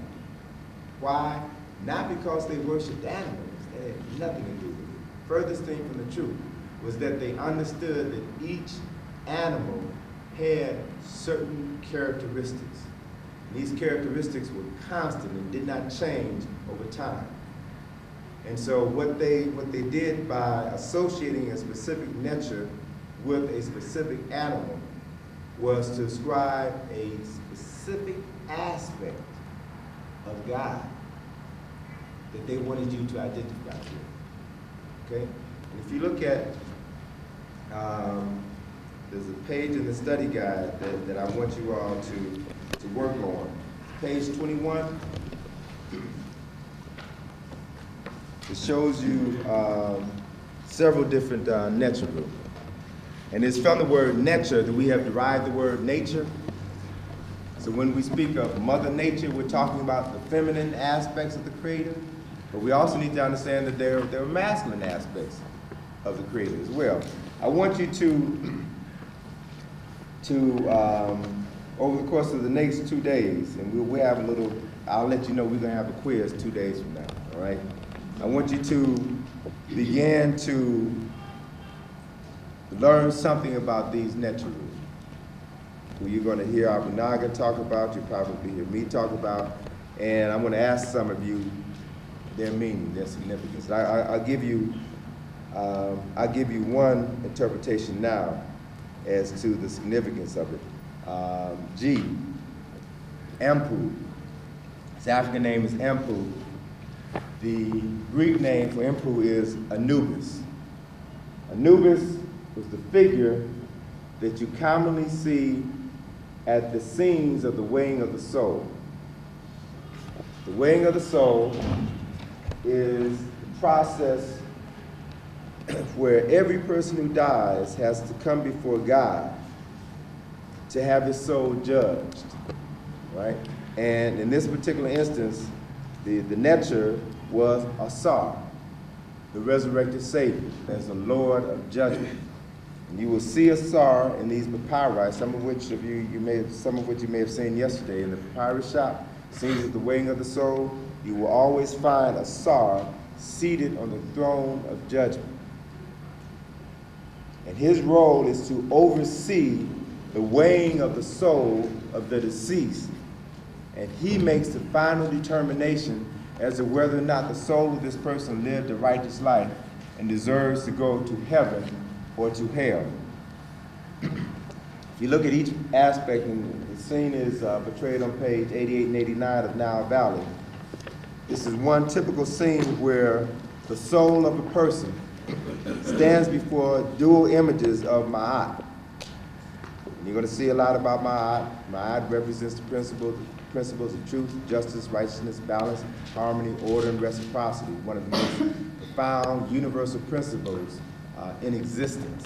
Why? Not because they worshipped animals. That had nothing to do with it. Furthest thing from the truth was that they understood that each animal had certain characteristics. And these characteristics were constant and did not change over time. And so what they did by associating a specific nature with a specific animal was to ascribe a specific aspect of God that they wanted you to identify with. Okay? And if you look at, there's a page in the study guide that I want you all to work on. Page 21. It shows you several different nature groups. And it's from the word nature that we have derived the word nature. So when we speak of Mother Nature, we're talking about the feminine aspects of the Creator, but we also need to understand that there are masculine aspects of the Creator as well. I want you to over the course of the next 2 days, and we'll have a little, I'll let you know we're going to have a quiz 2 days from now, all right? I want you to begin to learn something about these Neteru, who you're going to hear Abu Naga talk about, you'll probably hear me talk about, and I'm going to ask some of you their meaning, their significance. I'll give you one interpretation now as to the significance of it. G, Ampu. His African name is Ampu. The Greek name for Ampu is Anubis. Anubis was the figure that you commonly see at the scenes of the weighing of the soul. The weighing of the soul is the process where every person who dies has to come before God to have his soul judged, right? And in this particular instance, the Neter was Asar, the resurrected Savior, as the Lord of judgment. You will see a sar in these papyri, some of which you may have seen yesterday in the papyrus shop. Scenes of the weighing of the soul. You will always find a sar seated on the throne of judgment. And his role is to oversee the weighing of the soul of the deceased. And he makes the final determination as to whether or not the soul of this person lived a righteous life and deserves to go to heaven or to hell. If you look at each aspect, and the scene is portrayed on page 88 and 89 of Nile Valley. This is one typical scene where the soul of a person stands before dual images of Ma'at. You're going to see a lot about Ma'at. Ma'at represents the principles of truth, justice, righteousness, balance, harmony, order, and reciprocity, one of the most profound universal principles in existence.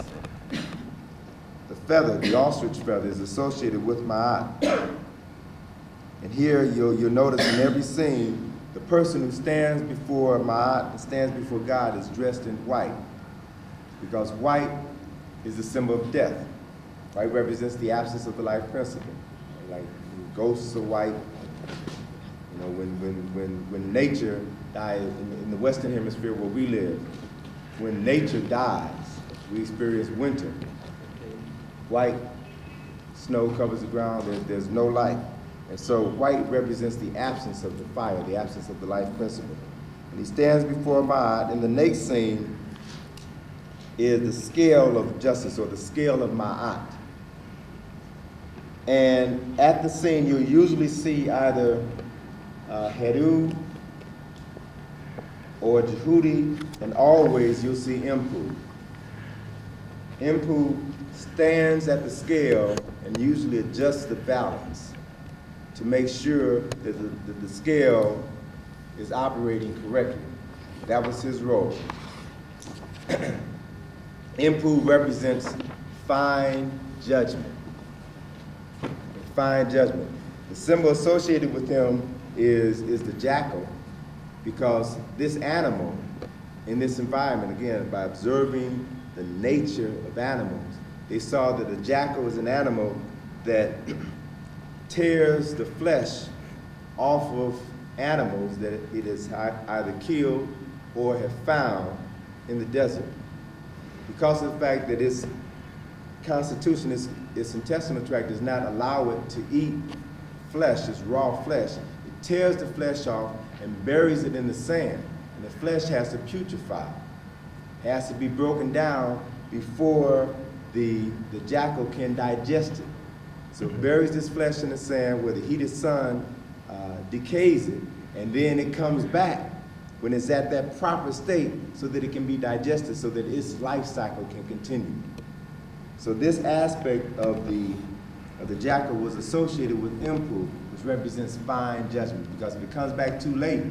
The feather, the ostrich feather, is associated with Ma'at. And here you'll notice in every scene, the person who stands before Ma'at, stands before God, is dressed in white, because white is the symbol of death. White represents the absence of the life principle. Like ghosts are white. You know, when nature dies in the Western Hemisphere where we live, when nature dies, we experience winter. White snow covers the ground. There's no light. And so white represents the absence of the fire, the absence of the life principle. And he stands before Ma'at, and the next scene is the scale of justice, or the scale of Ma'at. And at the scene, you'll usually see either Heru or Jehudi, and always you'll see Impu. Impu stands at the scale and usually adjusts the balance to make sure that the scale is operating correctly. That was his role. Impu represents fine judgment. Fine judgment. The symbol associated with him is the jackal, because this animal, in this environment, again, by observing the nature of animals, they saw that the jackal is an animal that tears the flesh off of animals that it has either killed or have found in the desert. Because of the fact that its constitution, its intestinal tract does not allow it to eat flesh, it's raw flesh. It tears the flesh off and buries it in the sand. And the flesh has to putrefy. It has to be broken down before the jackal can digest it. So it buries this flesh in the sand where the heated sun decays it, and then it comes back when it's at that proper state so that it can be digested, so that its life cycle can continue. So this aspect of the jackal was associated with Impu, which represents fine judgment, because if it comes back too late,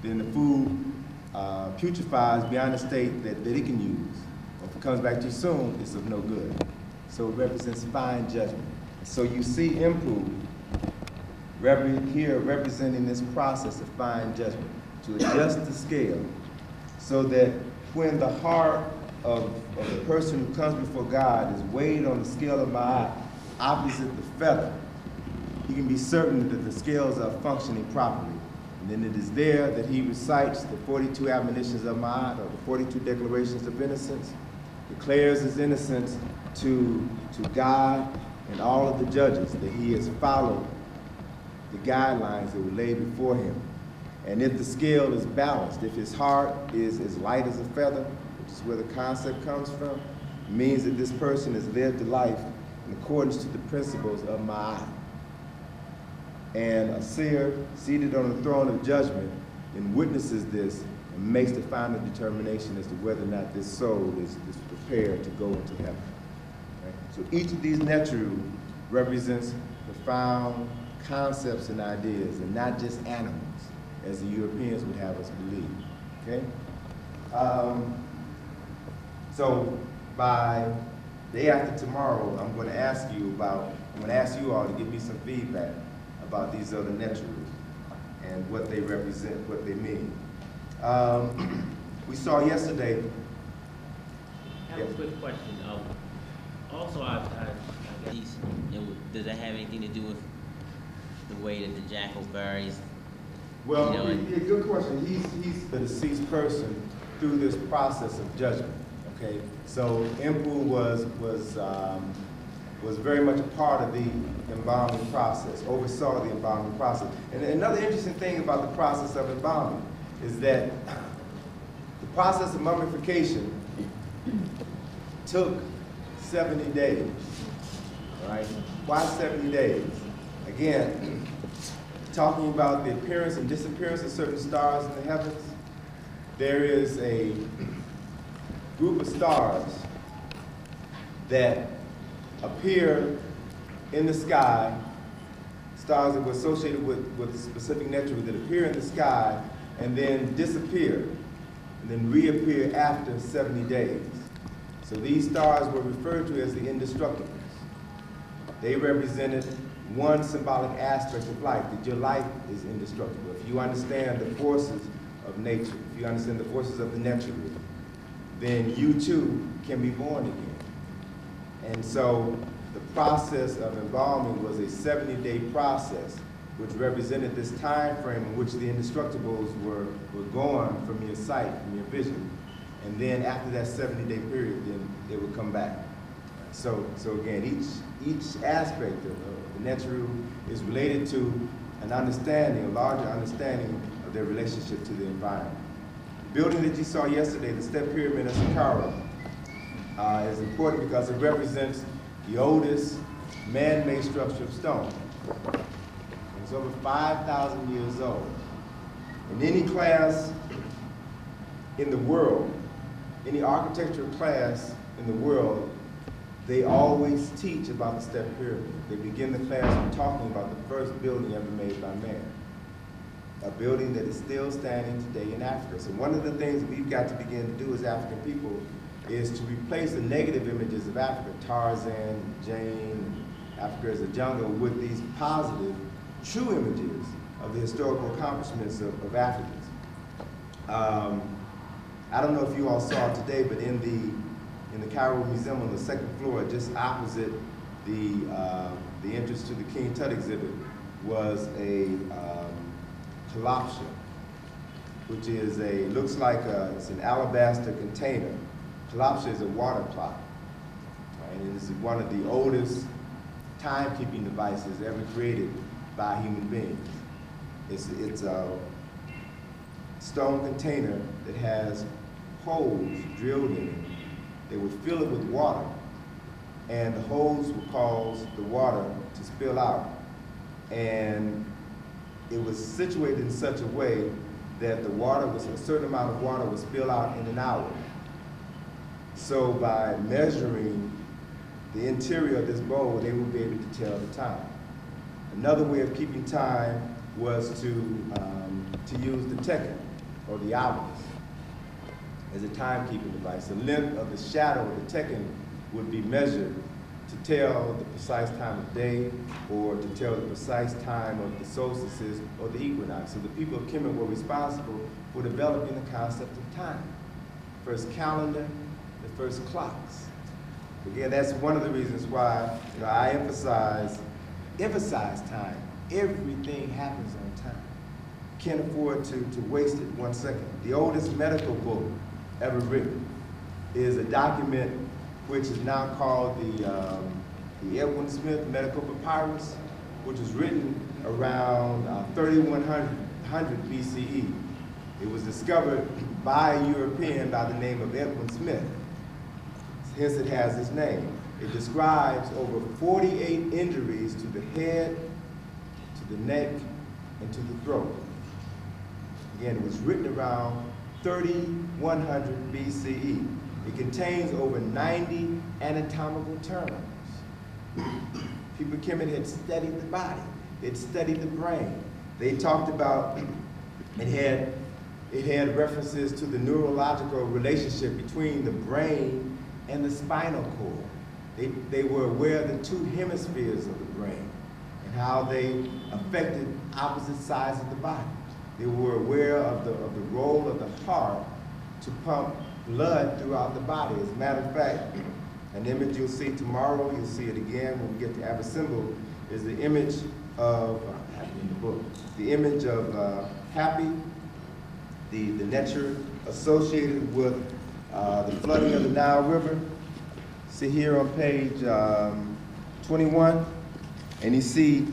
then the food putrefies beyond the state that it can use. If it comes back too soon, it's of no good. So it represents fine judgment. So you see Impu here representing this process of fine judgment, to adjust the scale so that when the heart of the person who comes before God is weighed on the scale of Ma'at opposite the feather, he can be certain that the scales are functioning properly. And then it is there that he recites the 42 admonitions of Ma'at, or the 42 declarations of innocence, declares his innocence to God and all of the judges, that he has followed the guidelines that were laid before him. And if the scale is balanced, if his heart is as light as a feather, which is where the concept comes from, it means that this person has lived a life in accordance to the principles of Ma'at. And a seer seated on the throne of judgment and witnesses this and makes the final determination as to whether or not this soul is prepared to go into heaven. Right? So each of these netru represents profound concepts and ideas, and not just animals, as the Europeans would have us believe. Okay? So by day after tomorrow, I'm going to ask you all to give me some feedback about these other netru and what they represent, what they mean. We saw yesterday. I have a quick question. Also, I guess, does that have anything to do with the way that the jackal buries? Well, you know, yeah, good question. He's the deceased person through this process of judgment. Okay, so Empu was very much a part of the embalming process, oversaw the embalming process. And another interesting thing about the process of embalming is that the process of mummification took 70 days. All right, why 70 days? Again, talking about the appearance and disappearance of certain stars in the heavens, there is a group of stars that appear in the sky, stars that were associated with specific Neteru that appear in the sky and then disappear and then reappear after 70 days. So these stars were referred to as the indestructibles. They represented one symbolic aspect of life, that your life is indestructible. If you understand the forces of nature, if you understand the forces of the Neteru, then you too can be born again. And so the process of embalming was a 70-day process, which represented this time frame in which the indestructibles were gone from your sight, from your vision. And then after that 70-day period, then they would come back. So again, each aspect of the Neteru is related to an understanding, a larger understanding of their relationship to the environment. The building that you saw yesterday, the Step Pyramid of Saqqara, is important because it represents the oldest man-made structure of stone. It's over 5,000 years old. In any class in the world, any architectural class in the world, they always teach about the Step Pyramid. They begin the class with talking about the first building ever made by man. A building that is still standing today in Africa. So one of the things that we've got to begin to do as African people is to replace the negative images of Africa, Tarzan, Jane, Africa as a jungle, with these positive, true images of the historical accomplishments of Africans. I don't know if you all saw it today, but in the Cairo Museum on the second floor, just opposite the entrance to the King Tut exhibit, was a kalapsha, which is looks like it's an alabaster container. Kalapsha is a water clock, right? And it's one of the oldest timekeeping devices ever created by human beings. It's a stone container that has holes drilled in it. They would fill it with water, and the holes would cause the water to spill out. And it was situated in such a way that a certain amount of water would spill out in an hour. So by measuring the interior of this bowl, they would be able to tell the time. Another way of keeping time was to use the tekken, or the hours, as a timekeeping device. The length of the shadow of the tekken would be measured to tell the precise time of day, or to tell the precise time of the solstices or the equinox. So the people of Kemet were responsible for developing the concept of time. First calendar, the first clocks. Again, that's one of the reasons why I emphasize time. Everything happens on time. Can't afford to waste it 1 second. The oldest medical book ever written is a document which is now called the Edwin Smith Medical Papyrus, which was written around 3100 BCE. It was discovered by a European by the name of Edwin Smith. Hence it has its name. It describes over 48 injuries to the head, to the neck, and to the throat. Again, it was written around 3100 BCE. It contains over 90 anatomical terms. People Kemet had studied the body. They'd studied the brain. They talked about, it had references to the neurological relationship between the brain and the spinal cord. They were aware of the two hemispheres of the brain and how they affected opposite sides of the body. They were aware of the role of the heart to pump blood throughout the body. As a matter of fact, An image you'll see tomorrow, you'll see it again when we get to Abba symbol, is the image of, in the book, the image of Happy, the nature associated with the flooding of the Nile River. See here on page 21, and you see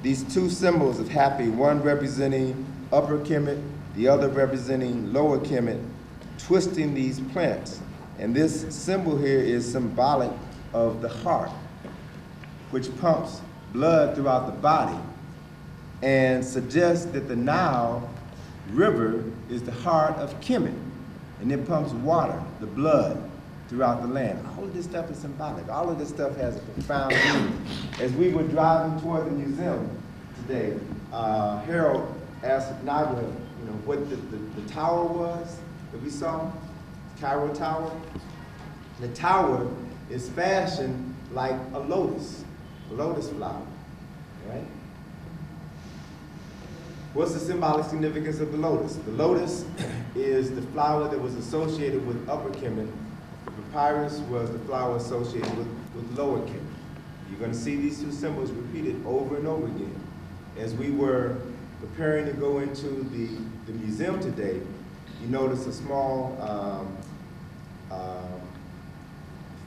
these two symbols of Happy, one representing Upper Kemet, the other representing Lower Kemet, twisting these plants. And this symbol here is symbolic of the heart, which pumps blood throughout the body and suggests that the Nile River is the heart of Kemet, and it pumps water, the blood, throughout the land. All of this stuff is symbolic. All of this stuff has a profound meaning. As we were driving toward the museum today, Harold asked Naga, what the tower was that we saw, Cairo Tower. The tower is fashioned like a lotus flower, right? What's the symbolic significance of the lotus? The lotus is the flower that was associated with Upper Kemet. The papyrus was the flower associated with Lower Kemet. You're going to see these two symbols repeated over and over again. As we were preparing to go into the museum today, you notice a small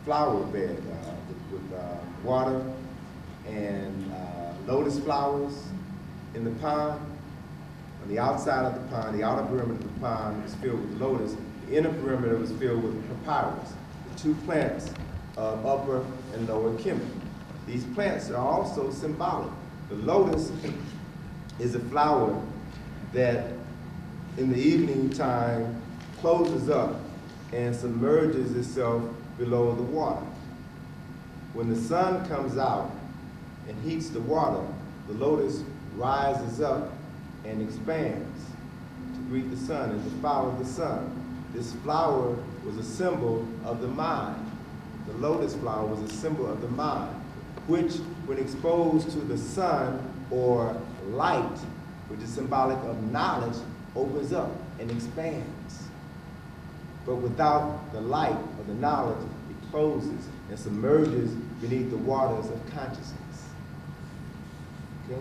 flower bed with water and lotus flowers in the pond. On the outside of the pond, the outer perimeter of the pond was filled with lotus. The inner perimeter was filled with papyrus, the two plants of Upper and Lower Kemet. These plants are also symbolic. The lotus is a flower that in the evening time closes up and submerges itself below the water. When the sun comes out and heats the water, the lotus rises up and expands to greet the sun and to follow the sun. This flower was a symbol of the mind. The lotus flower was a symbol of the mind, which when exposed to the sun or light, which is symbolic of knowledge, opens up and expands. But without the light or the knowledge, it closes and submerges beneath the waters of consciousness. Okay?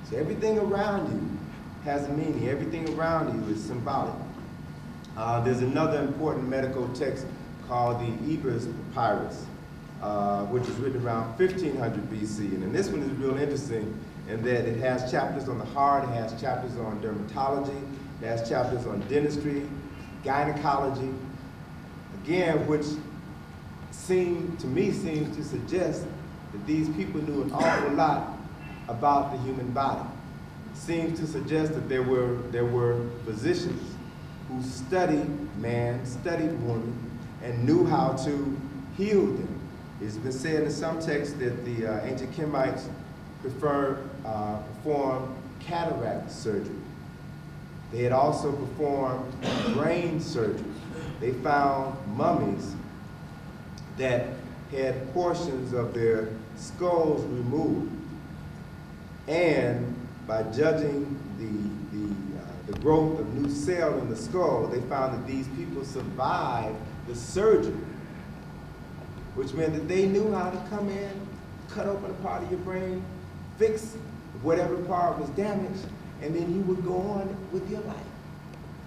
So everything around you has a meaning. Everything around you is symbolic. There's another important medical text called the Ebers Papyrus, which was written around 1500 BC. And this one is real interesting in that it has chapters on the heart, it has chapters on dermatology, it has chapters on dentistry, gynecology, again, which seems to suggest that these people knew an awful lot about the human body. Seems to suggest that there were physicians who studied man, studied woman, and knew how to heal them. It's been said in some texts that the ancient Kemites performed cataract surgery. They had also performed brain surgery. They found mummies that had portions of their skulls removed. And by judging the growth of new cell in the skull, they found that these people survived the surgery, which meant that they knew how to come in, cut open a part of your brain, fix whatever part was damaged, and then you would go on with your life.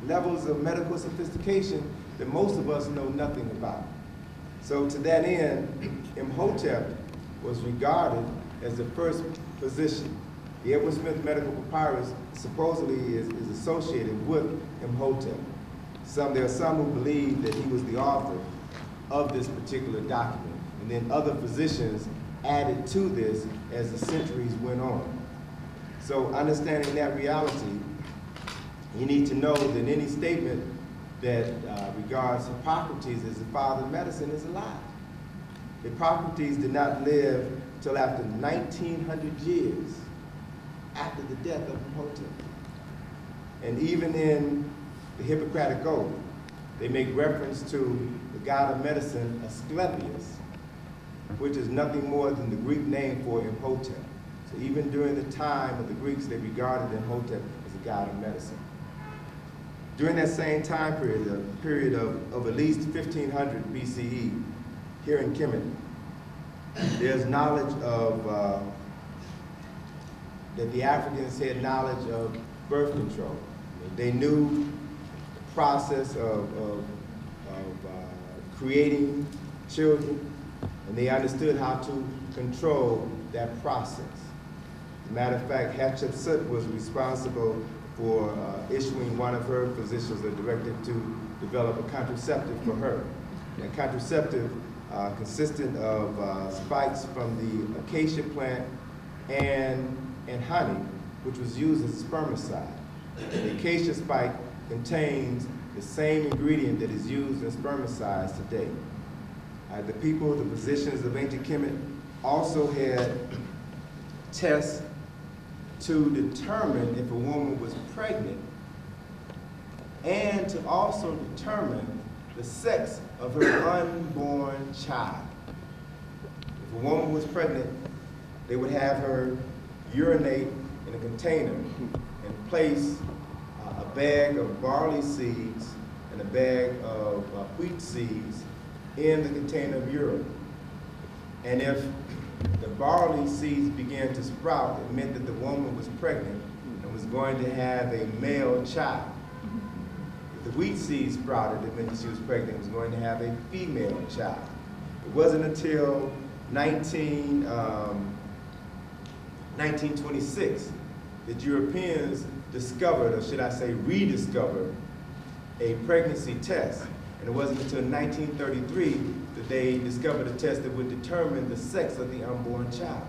Levels of medical sophistication that most of us know nothing about. So to that end, Imhotep was regarded as the first physician. The Edward Smith Medical Papyrus supposedly is associated with Imhotep. There are some who believe that he was the author of this particular document, and then other physicians added to this as the centuries went on. So understanding that reality, you need to know that any statement that regards Hippocrates as the father of medicine is a lie. Hippocrates did not live till after 1900 years after the death of Imhotep. And even in the Hippocratic Oath, they make reference to the god of medicine, Asclepius, which is nothing more than the Greek name for Imhotep. So even during the time of the Greeks, they regarded Imhotep as a god of medicine. During that same time period, a period of at least 1500 BCE, here in Kemet, there's knowledge of, that the Africans had knowledge of birth control. They knew the process of creating children, and they understood how to control that process. As a matter of fact, Hatshepsut was responsible for issuing one of her physicians a directive to develop a contraceptive for her. That contraceptive consisted of spikes from the acacia plant and honey, which was used as a spermicide. The acacia spike contains the same ingredient that is used in spermicides today. The people, the physicians of ancient Kemet also had tests to determine if a woman was pregnant and to also determine the sex of her unborn child. If a woman was pregnant, they would have her urinate in a container and place a bag of barley seeds and a bag of wheat seeds in the container of urine. And if the barley seeds began to sprout, it meant that the woman was pregnant and was going to have a male child. If the wheat seeds sprouted, it meant that she was pregnant and was going to have a female child. It wasn't until 1926 that Europeans discovered, or should I say rediscovered, a pregnancy test. And it wasn't until 1933 that they discovered a test that would determine the sex of the unborn child.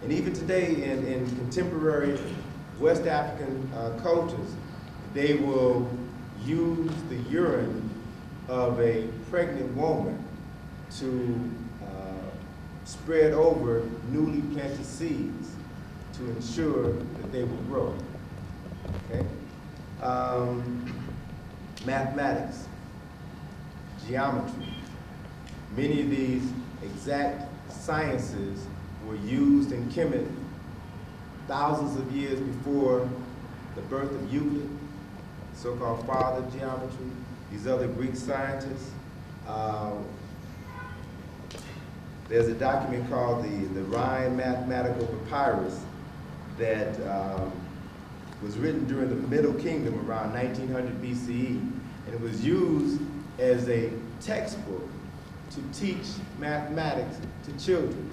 And even today in contemporary West African cultures, they will use the urine of a pregnant woman to spread over newly planted seeds to ensure that they will grow. Okay? Mathematics, geometry. Many of these exact sciences were used in Kemet thousands of years before the birth of Euclid, so-called father of geometry, these other Greek scientists. There's a document called the Rhine Mathematical Papyrus that was written during the Middle Kingdom around 1900 BCE, and it was used as a textbook to teach mathematics to children.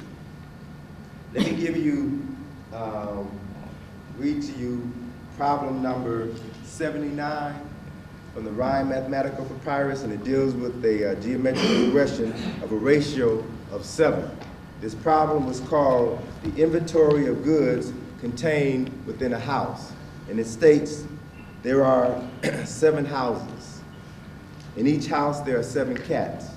Let me give you, read to you problem number 79 from the Rhine Mathematical Papyrus, and it deals with a geometric progression of a ratio of 7. This problem was called the inventory of goods contained within a house. And it states there are 7 houses. In each house there are 7 cats.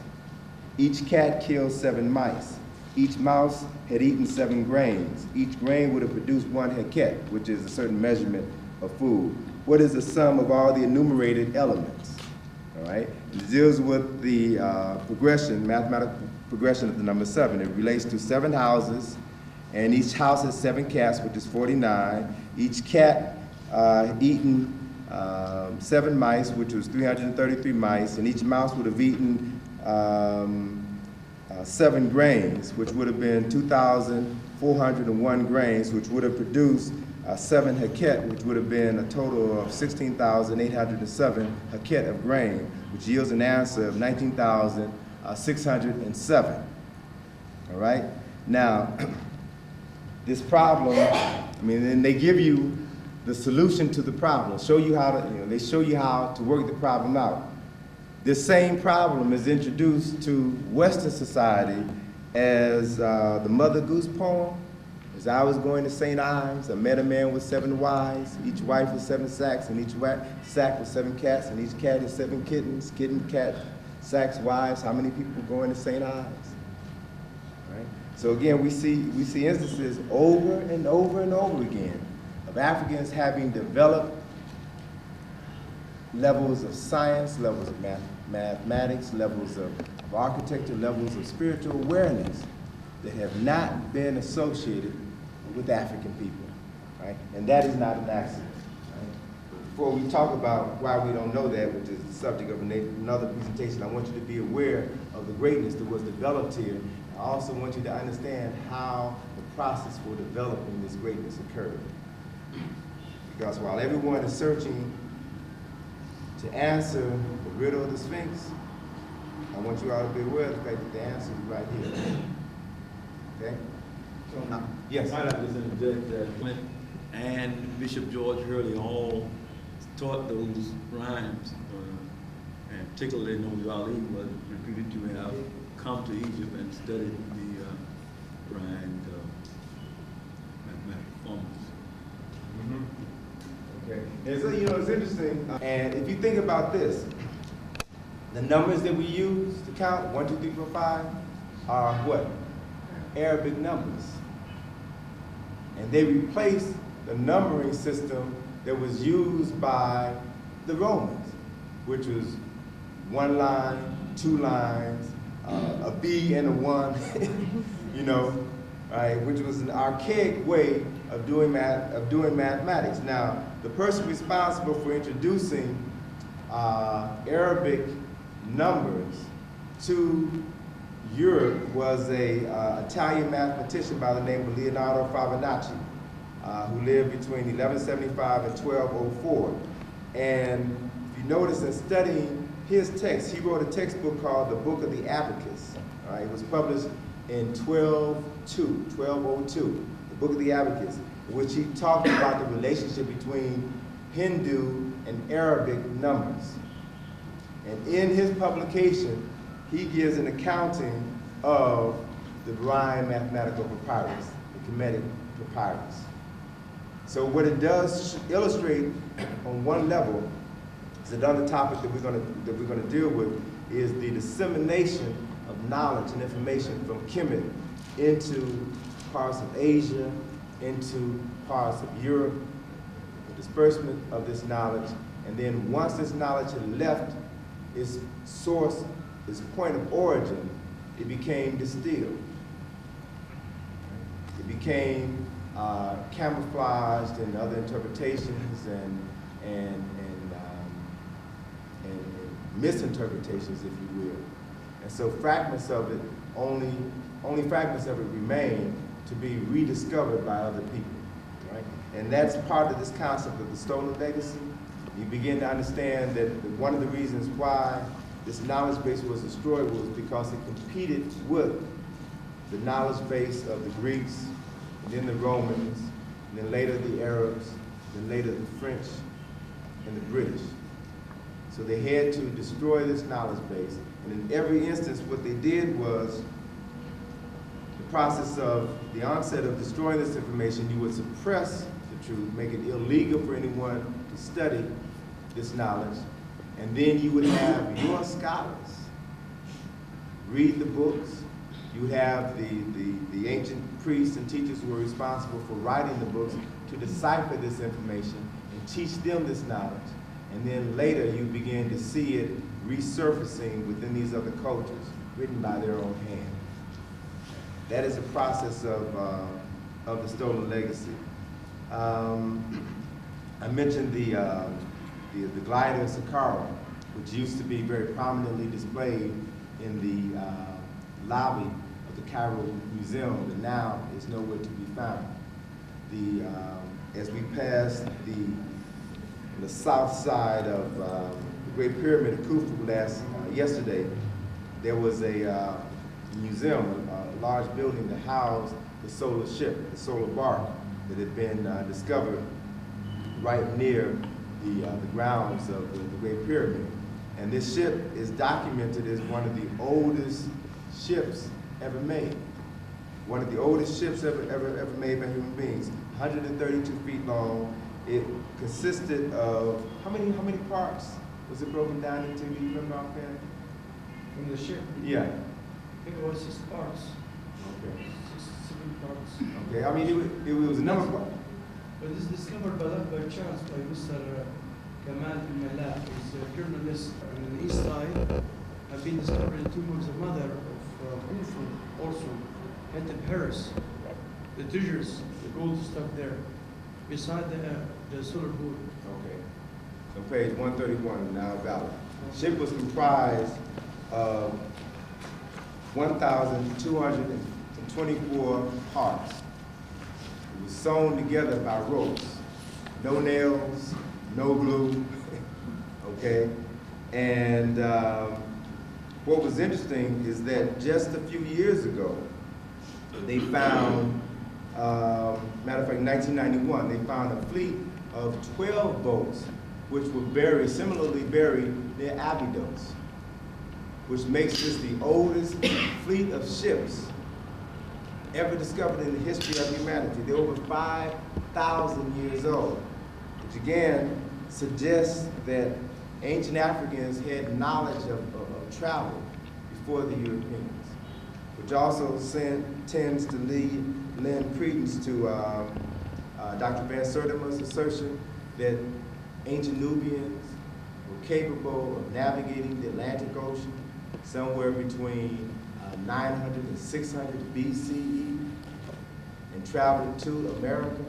Each cat killed 7 mice. Each mouse had eaten 7 grains. Each grain would have produced 1 heket, which is a certain measurement of food. What is the sum of all the enumerated elements? All right? It deals with the progression, mathematical progression of the number 7. It relates to 7 houses, and each house has 7 cats, which is 49. Each cat eaten 7 mice, which was 333 mice, and each mouse would have eaten 7 grains, which would have been 2,401 grains, which would have produced 7 heket, which would have been a total of 16,807 heket of grain, which yields an answer of 19,607. All right? Now, this problem, I mean, and they give you the solution to the problem, show you how to, they show you how to work the problem out. This same problem is introduced to Western society as the Mother Goose poem. As I was going to St. Ives, I met a man with 7 wives, each wife with 7 sacks, and each sack with 7 cats, and each cat is 7 kittens, kitten, cat, sacks, wives. How many people going to St. Ives? Right? So again, we see instances over and over and over again of Africans having developed levels of science, levels of mathematics, levels of architecture, levels of spiritual awareness that have not been associated with African people, right? And that is not an accident, right? before we talk about why we don't know that, which is the subject of another presentation, I want you to be aware of the greatness that was developed here. I also want you to understand how the process for developing this greatness occurred. Because while everyone is searching to answer the riddle of the Sphinx, I want you all to be aware of the fact that the answer is right here. Okay? Yes. I was in the judge that Clint and Bishop George Hurley all taught those rhymes, and particularly Noble Ali was reputed to have come to Egypt and studied the rhymed mathematical formulas. Okay. And so, you know, it's interesting. And if you think about this, the numbers that we use to count, 1, 2, 3, 4, 5, are what? Arabic numbers. And they replaced the numbering system that was used by the Romans, which was 1 line, 2 lines, a B and a 1, you know, right? Which was an archaic way of doing mathematics. Now, the person responsible for introducing Arabic numbers to Europe was a Italian mathematician by the name of Leonardo Fibonacci, who lived between 1175 and 1204. And if you notice in studying his text, he wrote a textbook called the Book of the Abacus. It was published in 1202, the Book of the Abacus, in which he talked about the relationship between Hindu and Arabic numbers. And in his publication, he gives an accounting of the Bahrain mathematical papyrus, the Kemetic papyrus. So what it does illustrate on one level is another topic that we're gonna deal with is the dissemination of knowledge and information from Kemet into parts of Asia, into parts of Europe, the disbursement of this knowledge, and then once this knowledge had left its source, its point of origin, it became distilled. It became camouflaged in other interpretations and misinterpretations, if you will. And so fragments of it, only fragments of it remain to be rediscovered by other people, right? And that's part of this concept of the stolen legacy. You begin to understand that one of the reasons why this knowledge base was destroyed was because it competed with the knowledge base of the Greeks, and then the Romans, and then later the Arabs, then later the French and the British. So they had to destroy this knowledge base. And in every instance, what they did was the process of the onset of destroying this information, you would suppress the truth, make it illegal for anyone to study this knowledge. And then you would have your scholars read the books. You would have the ancient priests and teachers who were responsible for writing the books to decipher this information and teach them this knowledge. And then later you begin to see it resurfacing within these other cultures, written by their own hand. That is a process of the stolen legacy. I mentioned the glider Saqqara, which used to be very prominently displayed in the lobby of the Cairo Museum, but now is nowhere to be found. As we passed the south side of the Great Pyramid of Khufu yesterday, there was a museum, a large building that housed the solar ship, the solar bark, that had been discovered right near the grounds of the Great Pyramid. And this ship is documented as one of the oldest ships ever made. One of the oldest ships ever made by human beings, 132 feet long. It consisted of, how many parts was it broken down into? Do you remember offhand? From the ship? Yeah. I think it was 6 parts. Okay. 7 parts. Okay, I mean, it was a number of parts. But this discovered by chance by Mr. Kamal al-Malak, who's a journalist on the east side. Have been discovered in the tomb of the mother of Khufu, also, Hetep Harris. The treasures, the gold stuff there, beside the solar pool. Okay. on page 131 in the Nile Valley. Ship was comprised of 1,224 parts. It was sewn together by ropes. No nails, no glue, okay? And what was interesting is that just a few years ago, they found, matter of fact, in 1991, they found a fleet of 12 boats which were buried, similarly buried near Abydos, which makes this the oldest fleet of ships ever discovered in the history of humanity. They're over 5,000 years old, which again suggests that ancient Africans had knowledge of travel before the Europeans, which also tends to lend credence to Dr. Van Sertima's assertion that ancient Nubians were capable of navigating the Atlantic Ocean somewhere between 900 and 600 BCE and traveled to America.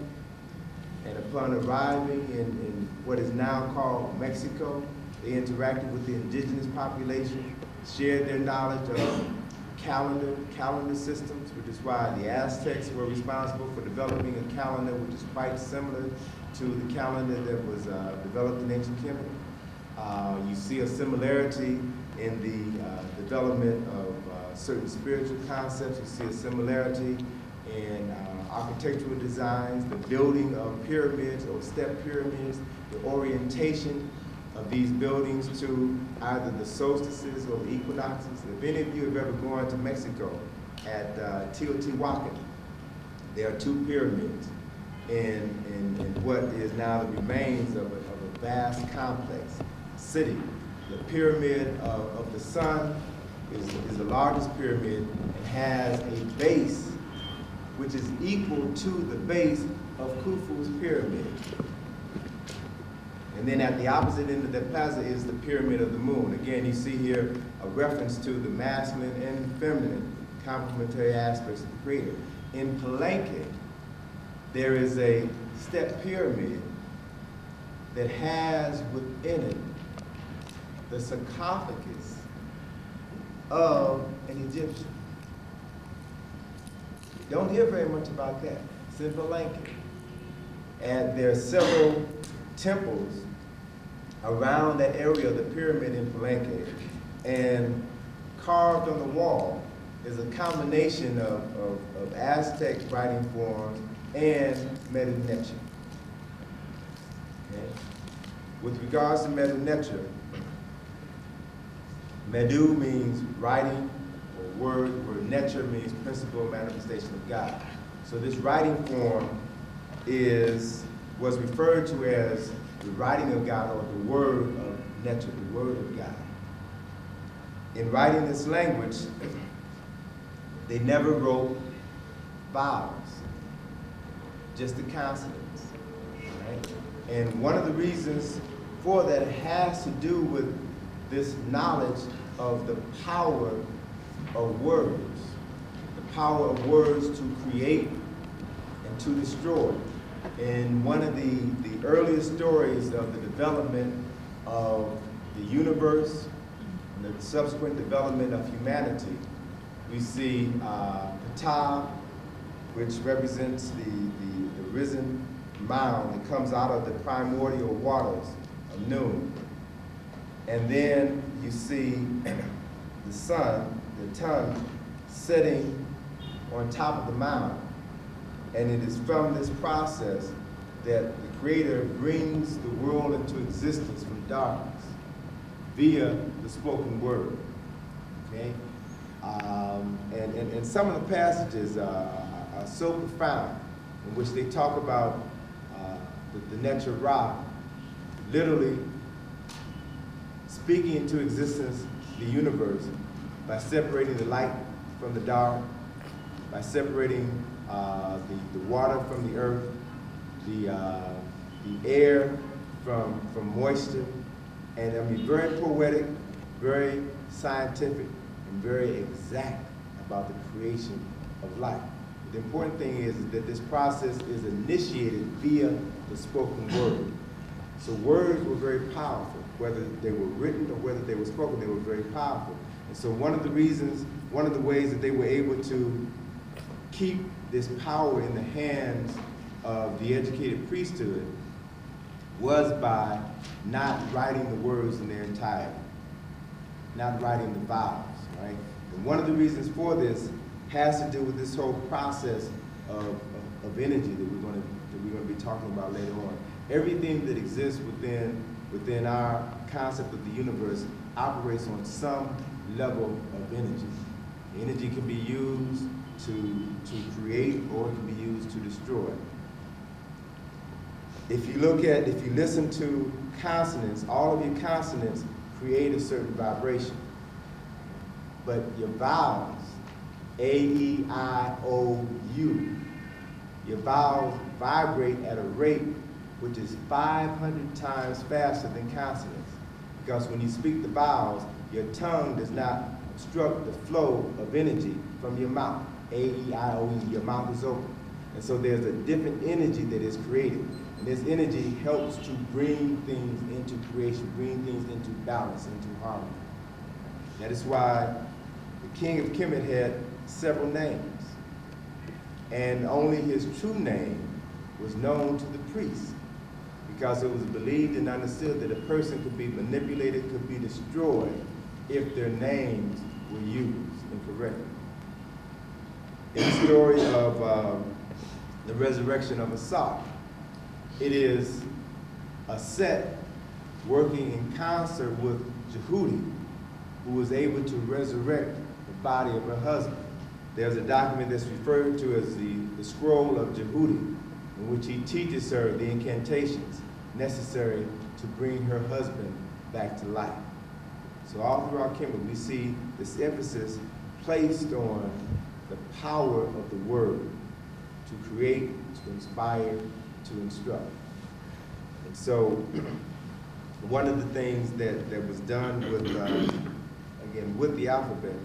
And upon arriving in what is now called Mexico, they interacted with the indigenous population, shared their knowledge of calendar systems, which is why the Aztecs were responsible for developing a calendar which is quite similar to the calendar that was developed in ancient Kemet. You see a similarity in the development of certain spiritual concepts. You see a similarity in architectural designs, the building of pyramids or step pyramids, the orientation of these buildings to either the solstices or the equinoxes. If any of you have ever gone to Mexico, at Teotihuacan, there are two pyramids in what is now the remains of a vast complex city. The Pyramid of the Sun is the largest pyramid and has a base which is equal to the base of Khufu's pyramid. And then at the opposite end of the plaza is the Pyramid of the Moon. Again, you see here a reference to the masculine and feminine complementary aspects of the creator. In Palenque, there is a step pyramid that has within it the sarcophagus of an Egyptian. You don't hear very much about that. It's in Palenque. And there are several temples around that area of the pyramid in Palenque. And carved on the wall is a combination of Aztec writing forms and Medu Neter. Okay? With regards to Medu Neter, Medu means writing or word, where Neter means principle manifestation of God. So this writing form was referred to as the writing of God or the word of Neter, the word of God. In writing this language, they never wrote vowels, just the consonants, right? And one of the reasons for that has to do with this knowledge of the power of words, the power of words to create and to destroy. In one of the earliest stories of the development of the universe and the subsequent development of humanity, we see Ptah, which represents the risen mound that comes out of the primordial waters of Nun. And then you see the sun, the Tun, sitting on top of the mound. And it is from this process that the Creator brings the world into existence from darkness via the spoken word. Okay? And some of the passages are so profound, in which they talk about the Neter Ra, literally speaking into existence the universe by separating the light from the dark, by separating the water from the earth, the air from moisture, and I mean very poetic, very scientific, and very exact about the creation of life. The important thing is that this process is initiated via the spoken word. So words were very powerful. Whether they were written or whether they were spoken, they were very powerful. And so one of the ways that they were able to keep this power in the hands of the educated priesthood was by not writing the words in their entirety, not writing the vowels, right? And one of the reasons for this has to do with this whole process of energy that we're going to be talking about later on. Everything that exists within our concept of the universe operates on some level of energy. Energy can be used to create, or it can be used to destroy. If you listen to consonants, all of your consonants create a certain vibration. But your vowels, A, E, I, O, U, your vowels vibrate at a rate which is 500 times faster than consonants. Because when you speak the vowels, your tongue does not obstruct the flow of energy from your mouth. A, E, I, O, E, your mouth is open. And so there's a different energy that is created. And this energy helps to bring things into creation, bring things into balance, into harmony. That is why the king of Kemet had several names. And only his true name was known to the priests, because it was believed and understood that a person could be manipulated, could be destroyed, if their names were used incorrectly. In the story of the resurrection of Asar, it is Aset working in concert with Jehudi, who was able to resurrect the body of her husband. There's a document that's referred to as the scroll of Jehudi, in which he teaches her the incantations necessary to bring her husband back to life. So all throughout Kemet, we see this emphasis placed on the power of the word to create, to inspire, to instruct. And so one of the things that was done with, again, with the alphabet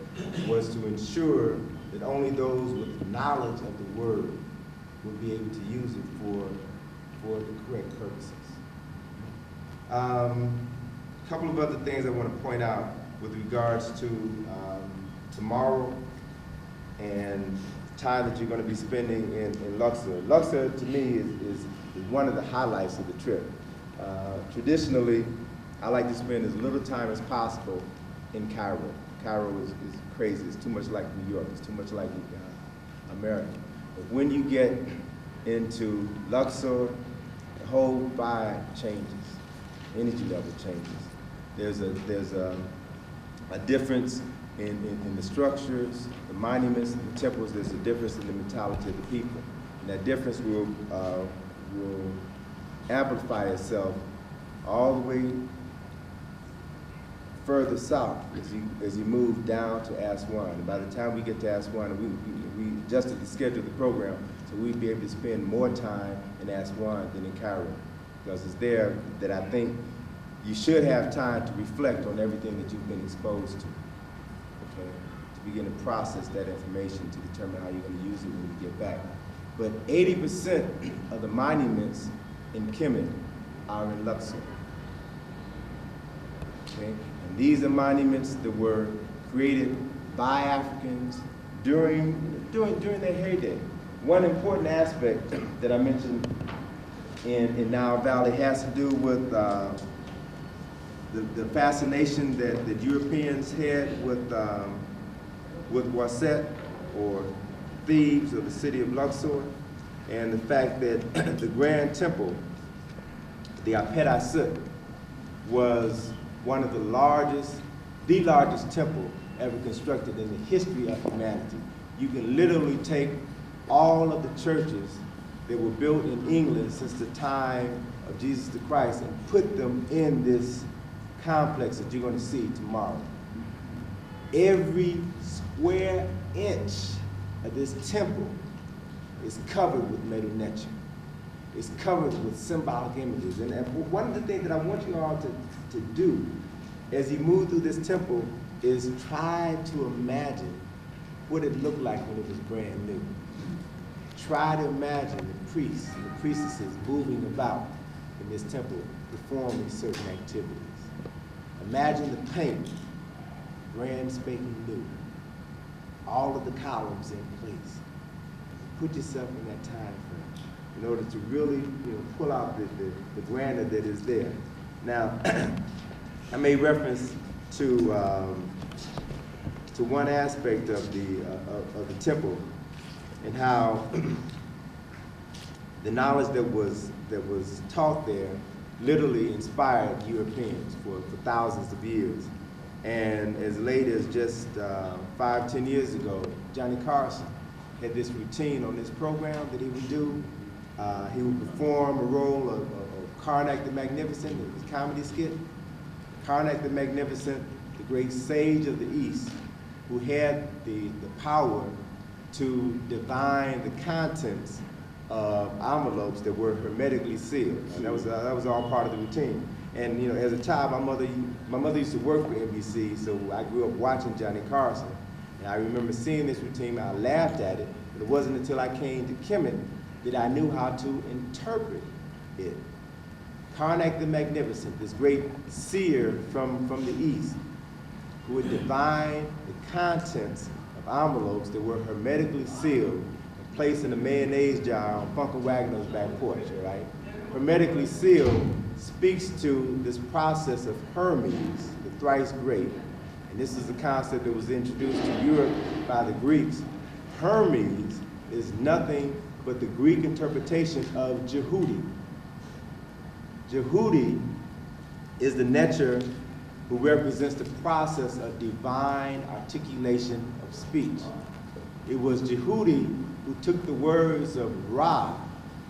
was to ensure that only those with knowledge of the word would be able to use it for the correct purposes. A couple of other things I want to point out with regards to tomorrow and time that you're going to be spending in Luxor. Luxor, to me, is one of the highlights of the trip. Traditionally, I like to spend as little time as possible in Cairo. Cairo is crazy. It's too much like New York. It's too much like America. But when you get into Luxor, the whole vibe changes. Energy level changes. There's a difference in the structures, the monuments, the temples. There's a difference in the mentality of the people. And that difference will amplify itself all the way further south as you move down to Aswan. And by the time we get to Aswan, we adjusted the schedule of the program so we'd be able to spend more time in Aswan than in Cairo. Because it's there that I think you should have time to reflect on everything that you've been exposed to, okay? To begin to process that information to determine how you're going to use it when you get back. But 80% of the monuments in Kemet are in Luxor, okay? And these are monuments that were created by Africans during their heyday. One important aspect that I mentioned in Nile Valley has to do with the fascination that Europeans had with Waset, or Thebes, or the city of Luxor, and the fact that the Grand Temple, the Apet Asut, was one of the largest temple ever constructed in the history of humanity. You can literally take all of the churches that were built in England since the time of Jesus the Christ and put them in this complex that you're going to see tomorrow. Every square inch of this temple is covered with metal netching. It's covered with symbolic images. And one of the things that I want you all to do as you move through this temple is try to imagine what it looked like when it was brand new. Try to imagine the priests and the priestesses moving about in this temple performing certain activities. Imagine the paint, brand spanking new, all of the columns in place. Put yourself in that time frame in order to really, pull out the grandeur that is there. Now, I made reference to one aspect of the temple and how the knowledge that was taught there literally inspired Europeans for thousands of years. And as late as just 5-10 years ago, Johnny Carson had this routine on this program that he would do. He would perform a role of Karnak the Magnificent. It was a comedy skit. Karnak the Magnificent, the great sage of the East, who had the power to divine the contents of envelopes that were hermetically sealed. And that was all part of the routine. And as a child, my mother used to work for NBC, so I grew up watching Johnny Carson. And I remember seeing this routine, I laughed at it, but it wasn't until I came to Kemet that I knew how to interpret it. Karnak the Magnificent, this great seer from the East, who would divine the contents of envelopes that were hermetically sealed and placed in a mayonnaise jar on Funky Wagner's back porch, right? Hermetically sealed speaks to this process of Hermes, the thrice great. And this is a concept that was introduced to Europe by the Greeks. Hermes is nothing but the Greek interpretation of Jehudi. Jehudi is the Netzer who represents the process of divine articulation of speech. It was Jehudi who took the words of Ra,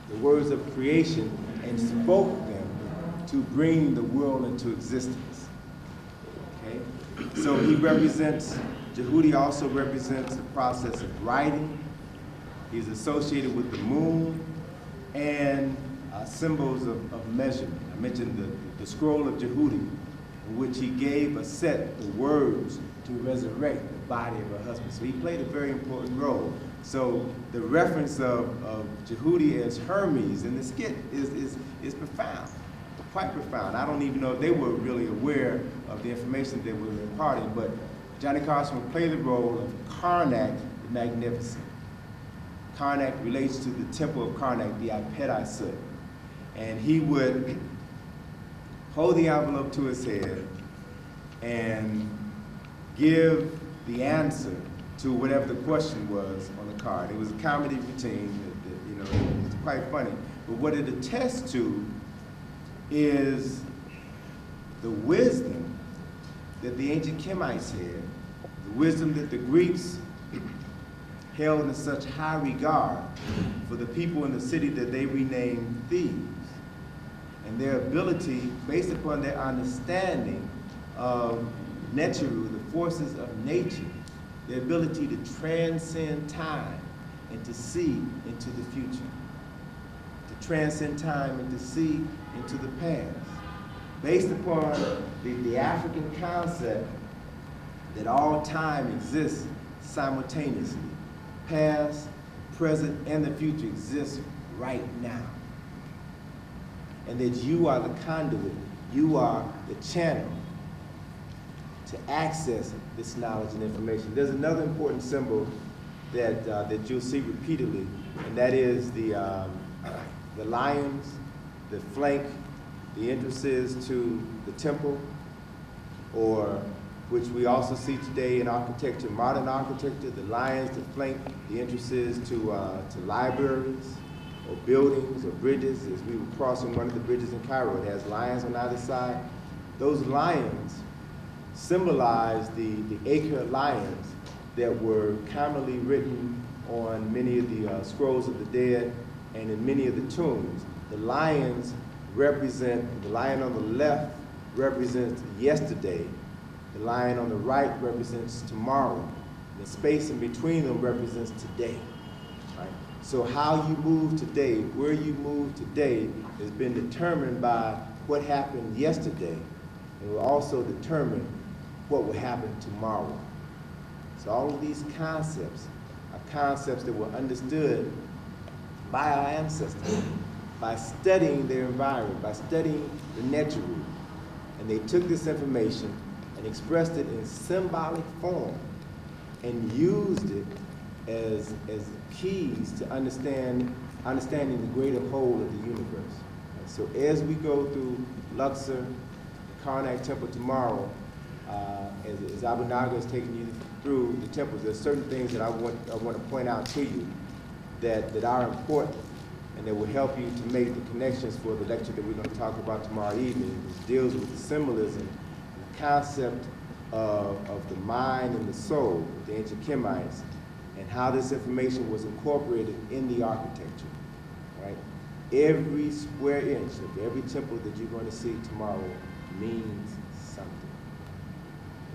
the words of creation, and spoke them to bring the world into existence. Okay? So he represents, Jehudi also represents the process of writing. He's associated with the moon and symbols of measurement. I mentioned the scroll of Jehudi, in which he gave a set the words to resurrect the body of her husband. So he played a very important role. So the reference of Jehudi as Hermes in the skit is profound, quite profound. I don't even know if they were really aware of the information they were imparting, but Johnny Carson would play the role of Karnak the Magnificent. Karnak relates to the temple of Karnak, the Apet Sut. And he would hold the envelope to his head and give the answer to whatever the question was on the card. It was a comedy routine, it was quite funny. But what it attests to is the wisdom that the ancient Kemites had, the wisdom that the Greeks held in such high regard for the people in the city that they renamed Thebes, and their ability, based upon their understanding of Neteru, the forces of nature, their ability to transcend time and to see into the future, to transcend time and to see into the past, based upon the African concept that all time exists simultaneously. Past, present, and the future exist right now. And that you are the conduit, you are the channel to access this knowledge and information. There's another important symbol that you'll see repeatedly, and that is the lions that flank the entrances to the temple, or which we also see today in architecture, modern architecture, the lions that flank the entrances to libraries or buildings or bridges. As we were crossing one of the bridges in Cairo, it has lions on either side. Those lions symbolize the Acre lions that were commonly written on many of the scrolls of the dead and in many of the tombs. The lions represent, the lion on the left represents yesterday, the lion on the right represents tomorrow. The space in between them represents today. Right? So how you move today, where you move today, has been determined by what happened yesterday, and will also determine what will happen tomorrow. So all of these concepts are concepts that were understood by our ancestors. by studying their environment, by studying the Neteru. And they took this information and expressed it in symbolic form and used it as keys to understanding the greater whole of the universe. And so as we go through Luxor, the Karnak Temple tomorrow, as Abu Naga is taking you through the temples, there's certain things that I want to point out to you that are important and that will help you to make the connections for the lecture that we're going to talk about tomorrow evening, which deals with the symbolism, the concept of the mind and the soul, the ancient Kemites, and how this information was incorporated in the architecture, right? Every square inch of every temple that you're going to see tomorrow means something.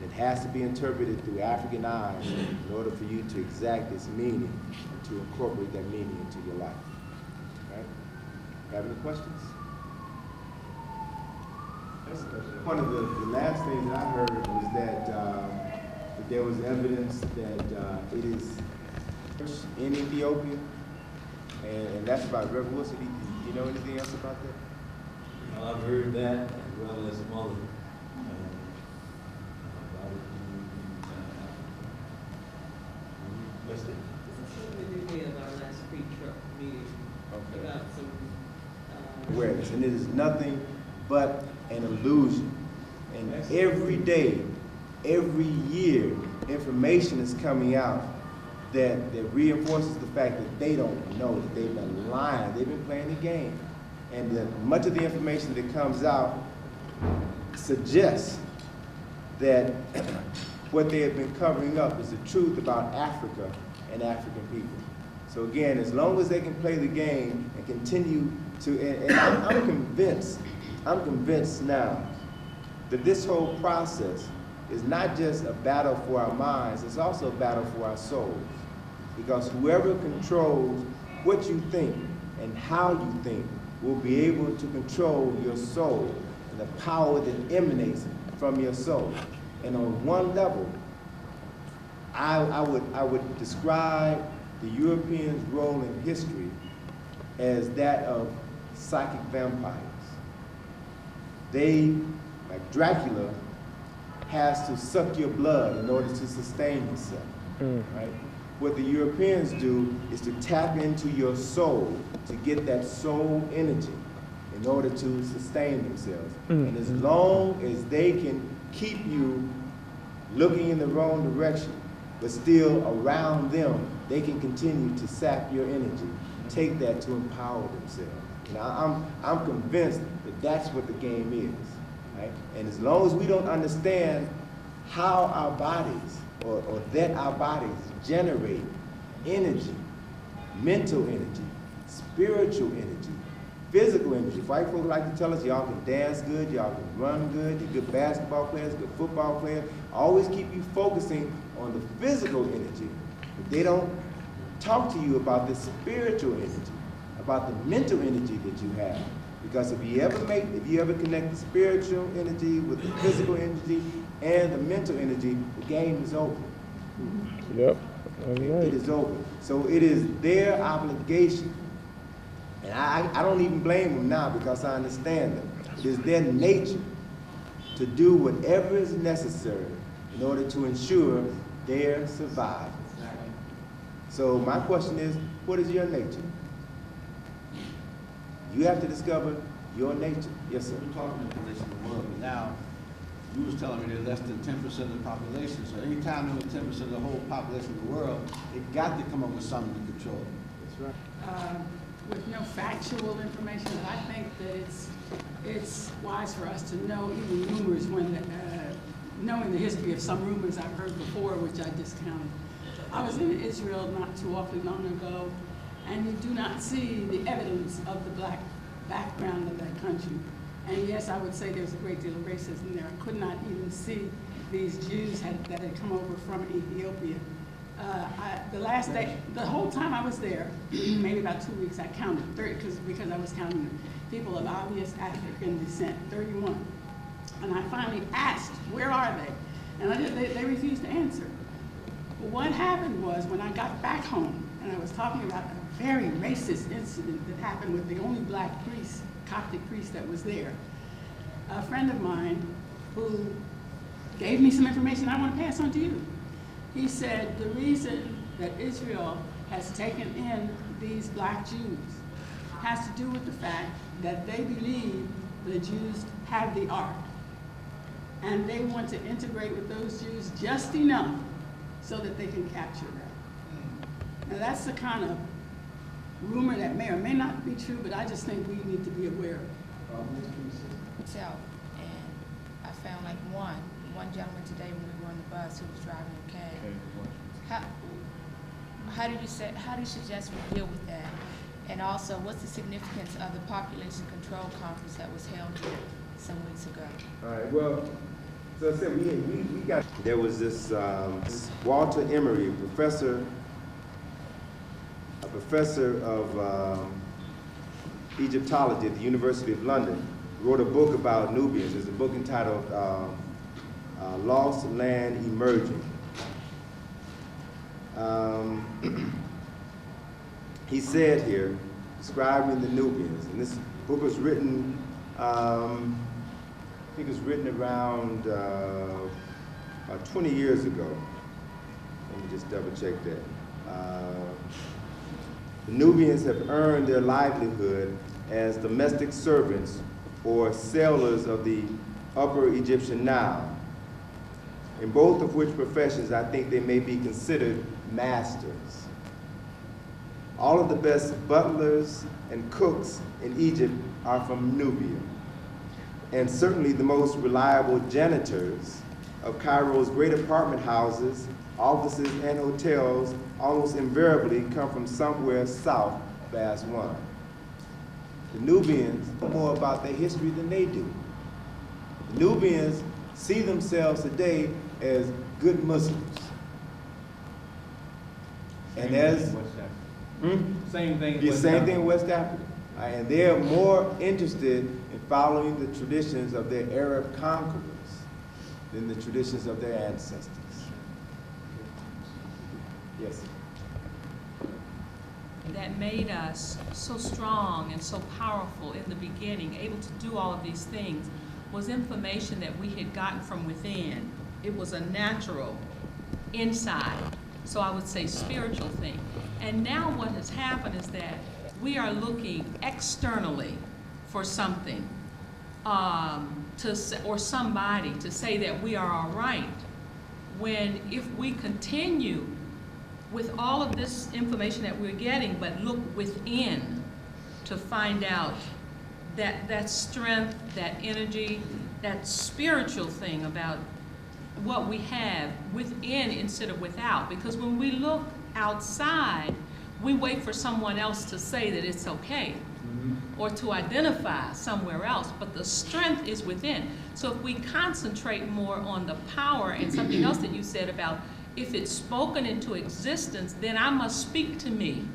And it has to be interpreted through African eyes in order for you to exact its meaning and to incorporate that meaning into your life, right? Have any questions? One of the last things that I heard was that there was evidence that it is in Ethiopia, and that's about Reverend Wilson. Do you know anything else about that? Well, I've heard that, as well as some other What's that? The day of our last free truck meeting about some awareness, and it is nothing but an illusion. And every day, every year, information is coming out that reinforces the fact that they don't know, that they've been lying, they've been playing the game. And that much of the information that comes out suggests that what they have been covering up is the truth about Africa and African people. So again, as long as they can play the game and continue to, and I'm convinced now that this whole process is not just a battle for our minds, it's also a battle for our souls. Because whoever controls what you think and how you think will be able to control your soul and the power that emanates from your soul. And on one level, I would describe the Europeans' role in history as that of psychic vampires. They, like Dracula, has to suck your blood in order to sustain himself, right? What the Europeans do is to tap into your soul to get that soul energy in order to sustain themselves. And as long as they can keep you looking in the wrong direction, but still around them, they can continue to sap your energy, take that to empower themselves. Now, I'm convinced that that's what the game is, right? And as long as we don't understand how our bodies, or that our bodies generate energy, mental energy, spiritual energy, physical energy. White folks like to tell us y'all can dance good, y'all can run good, you're good basketball players, good football players. Always keep you focusing on the physical energy, but they don't talk to you about the spiritual energy, about the mental energy that you have. Because if you ever connect the spiritual energy with the physical energy and the mental energy, the game is over. Yep. It is over. So it is their obligation, and I don't even blame them now because I understand them. It is their nature to do whatever is necessary in order to ensure their survival. So my question is, what is your nature? You have to discover your nature. Yes, sir. We're talking in relation to the world, but now you was telling me there's less than 10% of the population. So anytime there was 10% of the whole population of the world, it got to come up with something to control it. That's right. With no factual information, I think that it's wise for us to know even rumors when, knowing the history of some rumors I've heard before, which I discounted. I was in Israel not too awfully long ago, and you do not see the evidence of the black background of that country. And yes, I would say there's a great deal of racism there. I could not even see these Jews that had come over from Ethiopia. The last day, the whole time I was there, maybe about 2 weeks, I counted 30, because I was counting people of obvious African descent, 31. And I finally asked, where are they? And they refused to answer. But what happened was, when I got back home, and I was talking about a very racist incident that happened with the only black priest, Coptic priest that was there. A friend of mine who gave me some information I want to pass on to you. He said the reason that Israel has taken in these black Jews has to do with the fact that they believe the Jews have the ark. And they want to integrate with those Jews just enough so that they can capture them. Now that's the kind of rumor that may or may not be true, but I just think we need to be aware of it. Myself, and I found like one gentleman today when we were on the bus who was driving a cab. How do you suggest we deal with that? And also, what's the significance of the population control conference that was held here some weeks ago? All right, well, so I said we got, there was this Walter Emery, a professor of Egyptology at the University of London, wrote a book about Nubians. There's a book entitled Lost Land Emerging. He said here, describing the Nubians, and this book was written, I think it was written around about 20 years ago. Let me just double check that. The Nubians have earned their livelihood as domestic servants or sailors of the Upper Egyptian Nile, in both of which professions I think they may be considered masters. All of the best butlers and cooks in Egypt are from Nubia. And certainly the most reliable janitors of Cairo's great apartment houses, offices, and hotels almost invariably come from somewhere south of Aswan. The Nubians know more about their history than they do. The Nubians see themselves today as good Muslims. And as Same thing. The same thing in West Africa. And they're more interested in following the traditions of their Arab conquerors than the traditions of their ancestors. Yes. That made us so strong and so powerful in the beginning, able to do all of these things, was information that we had gotten from within. It was a natural, inside, so I would say spiritual thing. And now what has happened is that we are looking externally for something, or somebody to say that we are all right, when if we continue with all of this information that we're getting, but look within to find out that strength, that energy, that spiritual thing about what we have within instead of without. Because when we look outside, we wait for someone else to say that it's okay, or to identify somewhere else, but the strength is within. So if we concentrate more on the power, and something else that you said about if it's spoken into existence, then I must speak to me.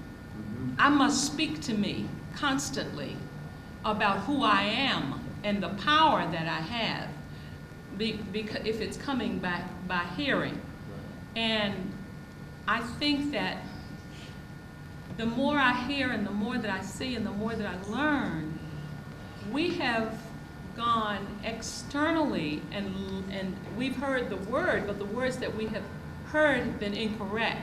I must speak to me constantly about who I am and the power that I have, because if it's coming by hearing. And I think that the more I hear and the more that I see and the more that I learn, we have gone externally and we've heard the word, but the words that we have heard have been incorrect,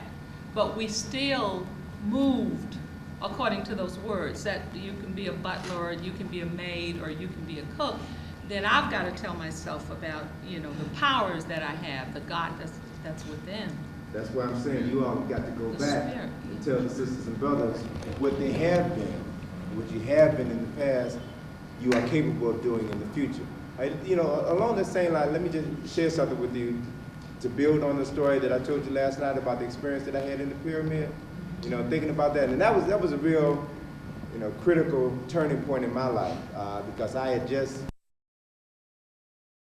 but we still moved according to those words, that you can be a butler, or you can be a maid, or you can be a cook. Then I've got to tell myself about, the powers that I have, the God that's within. That's why I'm saying you all got to go back and tell the sisters and brothers what they have been, what you have been in the past, you are capable of doing in the future. Along the same line, let me just share something with you to build on the story that I told you last night about the experience that I had in the pyramid. Thinking about that, and that was a real, critical turning point in my life because I had just